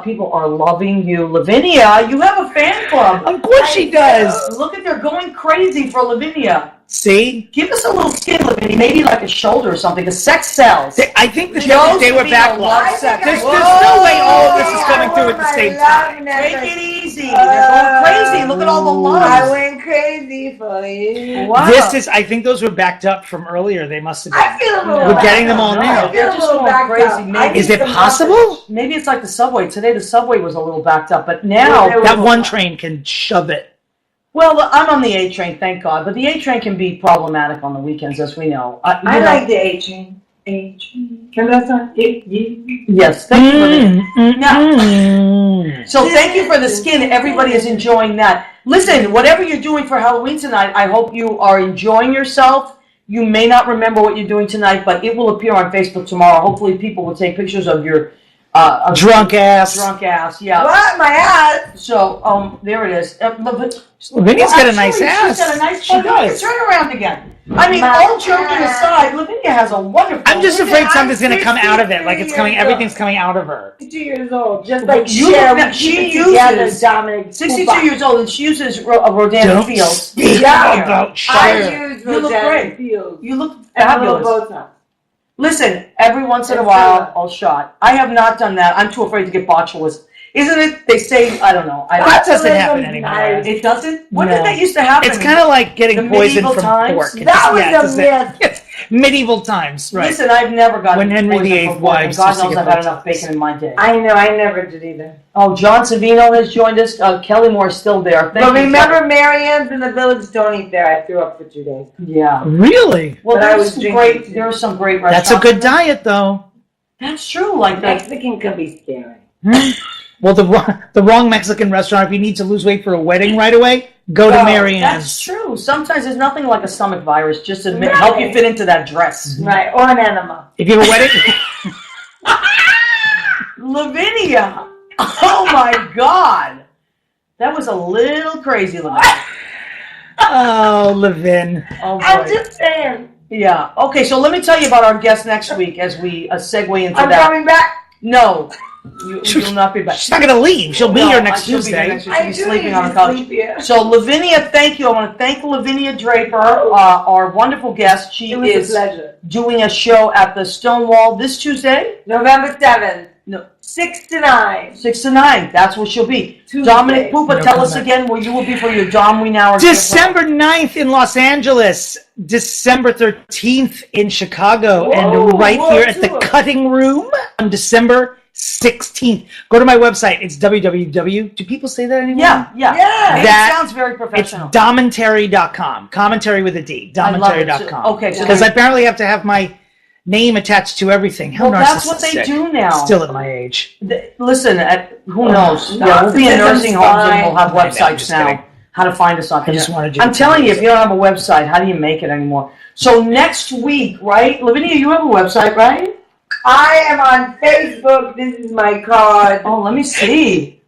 Speaker 3: people are loving you. Lavinia, you have a fan club.
Speaker 6: Of course she does.
Speaker 3: Look at, they're going crazy for Lavinia.
Speaker 6: See?
Speaker 3: Give us a little skin, Lavinia. Maybe like a shoulder or something. The sex sells.
Speaker 6: I think they were backlogged. There's no way all of this is coming through at the same time.
Speaker 3: Take it easy. They're going crazy. Look at all the love.
Speaker 5: I went crazy for you.
Speaker 3: Wow.
Speaker 6: I think those were backed up from earlier. They must have been.
Speaker 5: I feel a little
Speaker 6: We're getting them all now.
Speaker 3: They're just going crazy.
Speaker 6: Is it possible?
Speaker 3: Maybe it's like the subway. Today the subway was a little backed up, but now...
Speaker 6: That one train can shove it.
Speaker 3: Well, I'm on the A train, thank God. But the A train can be problematic on the weekends, as we know.
Speaker 5: I like the A train. A train. Can that sound?
Speaker 3: Yes, thank you for that. So thank you for the skin. Everybody is enjoying that. Listen, whatever you're doing for Halloween tonight, I hope you are enjoying yourself. You may not remember what you're doing tonight, but it will appear on Facebook tomorrow. Hopefully people will take pictures of your...
Speaker 6: drunk ass.
Speaker 3: Drunk ass, yeah.
Speaker 5: What? My ass?
Speaker 3: So, there it is.
Speaker 6: Lavinia's got a nice ass.
Speaker 3: She's got a nice
Speaker 6: She does.
Speaker 3: Turn around again. I mean, all joking aside, Lavinia has a wonderful...
Speaker 6: I'm just afraid something's going to come out of it. Like it's coming, everything's coming out of her.
Speaker 5: 62 years old. Just like
Speaker 3: she uses...
Speaker 5: Dominic.
Speaker 3: 62 years old, and she uses Rodan Fields.
Speaker 6: Yeah, about
Speaker 5: I use
Speaker 3: You look
Speaker 5: Rodan
Speaker 3: great.
Speaker 5: Fields.
Speaker 3: You look
Speaker 5: And a
Speaker 3: fabulous.
Speaker 5: little Botox.
Speaker 3: Listen, every once in a while, I'll shot. I have not done that. I'm too afraid to get botulism. Isn't it? They say, I don't know.
Speaker 6: That doesn't happen anymore.
Speaker 3: It doesn't? When did that used to happen?
Speaker 6: It's kind of like getting
Speaker 3: The
Speaker 6: poisoned
Speaker 3: medieval
Speaker 6: from
Speaker 3: times?
Speaker 6: pork.
Speaker 5: That was a myth.
Speaker 6: Medieval times, right?
Speaker 3: Listen, I've never gotten
Speaker 6: When Henry
Speaker 3: poisoned
Speaker 6: VIII
Speaker 3: from pork, and
Speaker 6: wives
Speaker 3: God
Speaker 6: used to
Speaker 3: knows
Speaker 6: get
Speaker 3: I've had
Speaker 6: Botox.
Speaker 3: enough bacon in my day.
Speaker 5: I know, I never did either.
Speaker 3: Oh, John Savino has joined us. Kelly Moore is still there.
Speaker 5: But remember, Marianne's in the village don't eat there. I threw up for 2 days.
Speaker 3: Yeah.
Speaker 6: Really?
Speaker 3: Well,
Speaker 5: But I was drinking.
Speaker 3: there are some great restaurants.
Speaker 6: That's a good diet, though.
Speaker 3: That's true. Like that.
Speaker 5: Mexican can be scary.
Speaker 6: Well, the wrong Mexican restaurant, if you need to lose weight for a wedding right away, go to Marianne's.
Speaker 3: That's true. Sometimes there's nothing like a stomach virus just to help you fit into that dress.
Speaker 5: Right, or an enema.
Speaker 6: If you have a wedding...
Speaker 3: Lavinia! Oh my God! That was a little crazy, Lavinia.
Speaker 6: Oh, Levin.
Speaker 3: Oh, boy.
Speaker 5: I'm just saying.
Speaker 3: Yeah. Okay, so let me tell you about our guest next week as we segue into
Speaker 5: I'm
Speaker 3: that.
Speaker 5: coming back.
Speaker 3: No. You'll not be back.
Speaker 6: She's not going to leave. She'll be here next
Speaker 3: she'll be
Speaker 6: Tuesday.
Speaker 3: here next Tuesday.
Speaker 5: I
Speaker 3: She'll
Speaker 5: do
Speaker 3: be sleeping
Speaker 5: need
Speaker 3: on
Speaker 5: to
Speaker 3: the couch.
Speaker 5: sleep here.
Speaker 3: So, Lavinia, thank you. I want to thank Lavinia Draper, our wonderful guest. She
Speaker 5: It was a
Speaker 3: is
Speaker 5: pleasure.
Speaker 3: doing a show at the Stonewall this Tuesday.
Speaker 5: November 7th.
Speaker 3: No.
Speaker 5: 6 to 9.
Speaker 3: 6 to 9. That's where she'll be.
Speaker 5: Tuesday.
Speaker 3: Dominic Pupa,
Speaker 6: No
Speaker 3: tell us
Speaker 6: comment.
Speaker 3: again where you will be for your Dom We Now Are Here for.
Speaker 6: December 9th in Los Angeles. December 13th in Chicago.
Speaker 5: Whoa,
Speaker 6: and right
Speaker 5: whoa,
Speaker 6: here at the
Speaker 5: tour.
Speaker 6: Cutting Room on December 16th. Go to my website. It's www. Do people say that anymore?
Speaker 3: Yeah.
Speaker 6: That-
Speaker 3: It sounds very
Speaker 6: It's
Speaker 3: professional.
Speaker 6: Domentary.com. Commentary with a D.
Speaker 3: I love it.
Speaker 6: Domentary.com.
Speaker 3: Okay, so
Speaker 6: Because I apparently have to have my name attached to everything. How
Speaker 3: Well, that's what they
Speaker 6: narcissistic.
Speaker 3: do now.
Speaker 6: Still at my age.
Speaker 3: Listen, who knows? Yeah, we'll be in nursing homes and we'll have
Speaker 6: I know, I'm
Speaker 3: websites
Speaker 6: just
Speaker 3: now.
Speaker 6: kidding.
Speaker 3: How to find us on.
Speaker 6: I just wanted you
Speaker 3: I'm
Speaker 6: to
Speaker 3: telling
Speaker 6: tell
Speaker 3: you,
Speaker 6: me
Speaker 3: if you don't have a website, how do you make it anymore? So next week, right, Lavinia, you have a website, right?
Speaker 5: I am on Facebook. This is my card.
Speaker 3: Oh, let me see.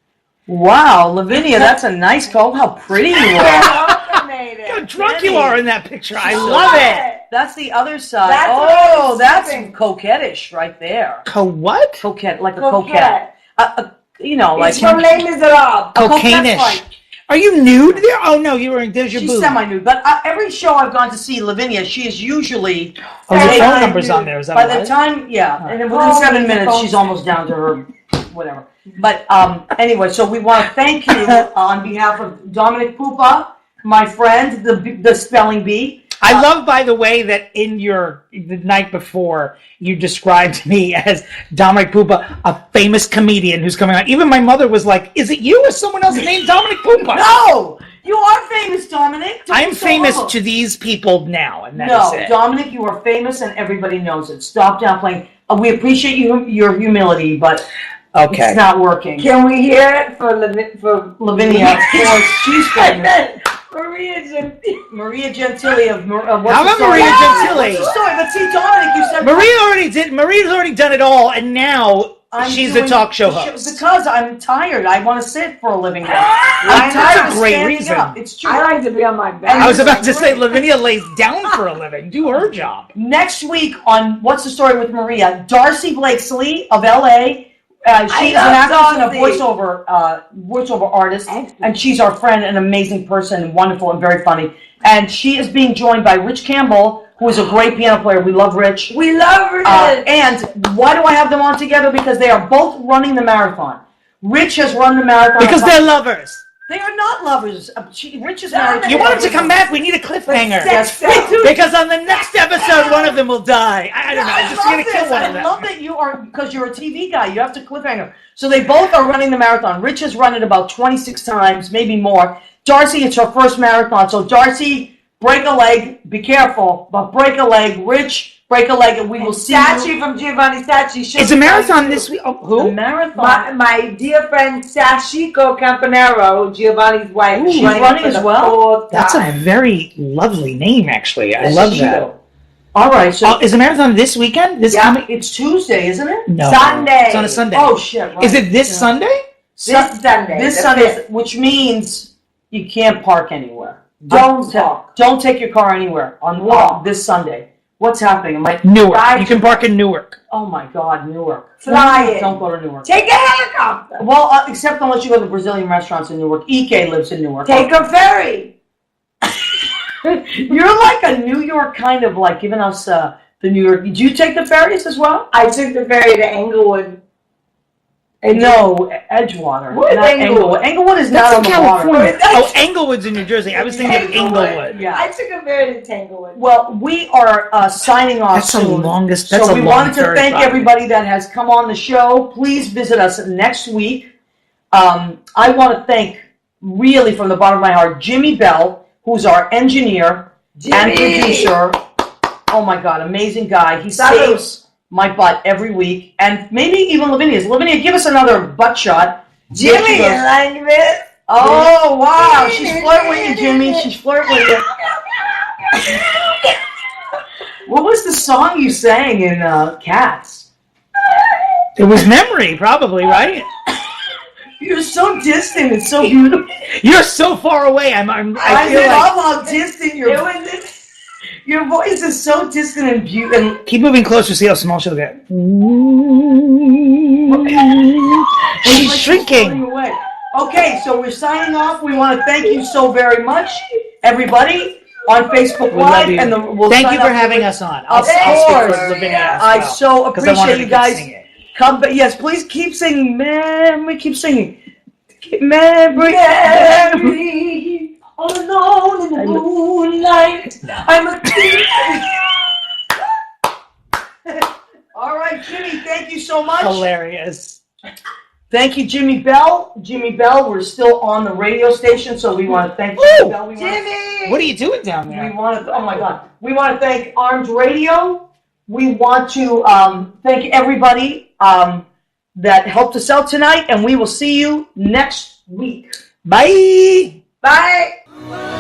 Speaker 3: Wow, Lavinia, that's a nice code. How pretty you are.
Speaker 6: How drunk you are in that picture. I love it.
Speaker 3: That's the other side.
Speaker 5: That's what I was
Speaker 3: That's
Speaker 5: thinking.
Speaker 3: coquettish right there.
Speaker 6: What?
Speaker 3: Coquette, like a
Speaker 5: Coquette.
Speaker 3: coquette. You know, like
Speaker 5: It's from Les Miserables.
Speaker 6: Cocaine-ish.
Speaker 3: right.
Speaker 6: Are you nude there? Oh, no, you were. There's your
Speaker 3: She's
Speaker 6: boob.
Speaker 3: semi-nude, but every show I've gone to see Lavinia, she is usually.
Speaker 6: Oh, your
Speaker 3: Hey,
Speaker 6: phone
Speaker 3: I
Speaker 6: number's
Speaker 3: knew-
Speaker 6: on there. Is that
Speaker 3: By
Speaker 6: what
Speaker 3: the
Speaker 6: it is?
Speaker 3: time, yeah, and then within
Speaker 5: Oh,
Speaker 3: 7
Speaker 5: it's
Speaker 3: minutes,
Speaker 5: phone.
Speaker 3: she's almost down to her whatever. But anyway, so we want to thank you on behalf of Dominic Pupa, my friend, the spelling bee.
Speaker 6: I love, by the way, that in the night before, you described me as Dominic Pupa, a famous comedian who's coming on. Even my mother was like, "Is it you or someone else named Dominic Pupa?"
Speaker 3: No, you are famous, Dominic. Don't
Speaker 6: I'm
Speaker 3: be so
Speaker 6: famous
Speaker 3: humble.
Speaker 6: to these people now, and that is
Speaker 3: No,
Speaker 6: it.
Speaker 3: Dominic, you are famous, and everybody knows it. Stop downplaying. We appreciate your humility, but
Speaker 6: Okay.
Speaker 3: it's not working.
Speaker 5: Can we hear it for
Speaker 3: Lavinia, of course, she's famous.
Speaker 5: Maria Gentile?
Speaker 3: Maria Gentile of what's
Speaker 6: How
Speaker 3: the
Speaker 6: about
Speaker 3: story?
Speaker 6: Maria
Speaker 3: Yeah,
Speaker 6: Gentile?
Speaker 3: What's the story? But see, Dominic, you said
Speaker 6: Maria's already done it all, and now she's a
Speaker 3: doing
Speaker 6: talk show
Speaker 3: the
Speaker 6: host.
Speaker 3: because I'm tired. I want to sit for a living now. I'm
Speaker 6: That's
Speaker 3: tired
Speaker 6: a
Speaker 3: of
Speaker 6: great
Speaker 3: standing
Speaker 6: reason.
Speaker 3: up. It's true.
Speaker 5: I like to be on my back.
Speaker 6: I was about to say, Lavinia lays down for a living. Do her job.
Speaker 3: Next week on What's the Story with Maria, Darcy Blakesley of LA. She is an
Speaker 5: love
Speaker 3: actress and a
Speaker 5: Darcy.
Speaker 3: voiceover artist,
Speaker 5: Excellent.
Speaker 3: and she's our friend, an amazing person, wonderful and very funny. And she is being joined by Rich Campbell, who is a great piano player. We love Rich.
Speaker 5: We love it.
Speaker 3: And why do I have them on together? Because they are both running the marathon. Rich has run the marathon.
Speaker 6: Because they're lovers.
Speaker 3: They are not lovers. Rich is married.
Speaker 6: You want them to come back? We need a cliffhanger.
Speaker 3: Yes, we do.
Speaker 6: Because on the next episode, one of them will die. I don't know. I'm just going to kill one of
Speaker 3: I
Speaker 6: them.
Speaker 3: love that you are, because you're a TV guy, you have to cliffhanger. So they both are running the marathon. Rich has run it about 26 times, maybe more. Darcy, it's her first marathon. So Darcy, break a leg. Be careful, but break a leg. Rich, break a leg, and we will see
Speaker 5: Sachi
Speaker 3: you.
Speaker 5: from Giovanni Sachi.
Speaker 6: It's a marathon this week. Oh,
Speaker 3: The
Speaker 6: who?
Speaker 3: marathon.
Speaker 5: My dear friend Sashiko Campanero, Giovanni's wife,
Speaker 3: Ooh, she's running
Speaker 5: for
Speaker 3: as
Speaker 5: the
Speaker 3: well?
Speaker 5: fourth
Speaker 6: That's a
Speaker 5: time.
Speaker 6: very lovely name, actually. I love that.
Speaker 3: All right, so
Speaker 6: Is the marathon this weekend? This
Speaker 3: yeah,
Speaker 6: coming?
Speaker 3: it's Tuesday, isn't it?
Speaker 6: No.
Speaker 5: Sunday.
Speaker 6: It's on a Sunday.
Speaker 3: Oh shit! Right.
Speaker 6: Is it this
Speaker 3: Yeah.
Speaker 6: Sunday?
Speaker 5: This Sunday.
Speaker 3: This
Speaker 5: the
Speaker 3: Sunday,
Speaker 5: fifth.
Speaker 3: which means you can't park anywhere.
Speaker 5: Don't park.
Speaker 3: Don't take your car anywhere on
Speaker 5: Walk.
Speaker 3: this Sunday. What's happening? Am I?
Speaker 6: Newark.
Speaker 5: Right.
Speaker 6: You can park in Newark.
Speaker 3: Oh my God, Newark.
Speaker 5: Fly it.
Speaker 3: Don't go to Newark.
Speaker 5: Take a helicopter.
Speaker 3: Well, except unless you go to Brazilian restaurants in Newark. Ike lives in Newark.
Speaker 5: Take a ferry.
Speaker 3: You're like a New York kind of like giving us the New York. Did you take the ferries as well?
Speaker 5: I took the ferry to Englewood.
Speaker 3: No, Edgewater.
Speaker 5: Where's
Speaker 3: Not
Speaker 5: Englewood?
Speaker 3: Englewood is
Speaker 6: That's
Speaker 3: not
Speaker 6: in
Speaker 3: on the
Speaker 6: California.
Speaker 3: water.
Speaker 6: Oh, Englewood's in New Jersey. I was thinking of Englewood.
Speaker 3: Yeah.
Speaker 5: I took a ferry to Tanglewood.
Speaker 3: Well, we are signing off
Speaker 6: That's the
Speaker 3: soon.
Speaker 6: longest. That's
Speaker 3: So
Speaker 6: a
Speaker 3: we
Speaker 6: long
Speaker 3: wanted to
Speaker 6: ferry
Speaker 3: thank
Speaker 6: ride.
Speaker 3: everybody that has come on the show. Please visit us next week. I want to thank, really from the bottom of my heart, Jimmy Bell, who's our engineer and producer. Oh my God, amazing guy. He
Speaker 5: Salud.
Speaker 3: saves my butt every week. And maybe even Lavinia's. Lavinia, give us another butt shot. There she
Speaker 5: Jimmy,
Speaker 3: goes.
Speaker 5: you like this?
Speaker 3: Oh, wow. She's flirting with you, Jimmy. She's flirting with you. What was the song you sang in Cats?
Speaker 6: It was memory, probably, right?
Speaker 3: You're so distant. It's so beautiful.
Speaker 6: You're so far away. I
Speaker 3: I
Speaker 6: feel like.
Speaker 3: love how distant your voice is so distant and beautiful.
Speaker 6: Keep moving closer. See how small she'll get. She's shrinking.
Speaker 3: Okay, so we're signing off. We want to thank you so very much, everybody, on Facebook
Speaker 6: We love
Speaker 3: Live.
Speaker 6: you.
Speaker 3: And we'll
Speaker 6: Thank
Speaker 3: sign
Speaker 6: you for
Speaker 3: off
Speaker 6: having
Speaker 3: with-
Speaker 6: us on.
Speaker 3: Of
Speaker 6: I'll speak for
Speaker 3: course.
Speaker 6: Lavinia as
Speaker 3: I
Speaker 6: well,
Speaker 3: so
Speaker 6: 'cause I wanted
Speaker 3: appreciate
Speaker 6: to
Speaker 3: you guys.
Speaker 6: sing it.
Speaker 3: Come, but yes, please keep singing. Memory, keep singing. Memory.
Speaker 5: All alone in the moonlight. I'm a
Speaker 3: All right, Jimmy, thank you so so much.
Speaker 4: Hilarious.
Speaker 3: Thank you, Jimmy Bell. Jimmy Bell, we're still on the radio station, so we want to thank Jimmy Bell.
Speaker 5: Jimmy!
Speaker 4: What are you doing down there?
Speaker 3: We want to, oh my God. We want to thank Armed Radio. We want to thank everybody that helped us out tonight, and we will see you next week.
Speaker 6: Bye.
Speaker 5: Bye!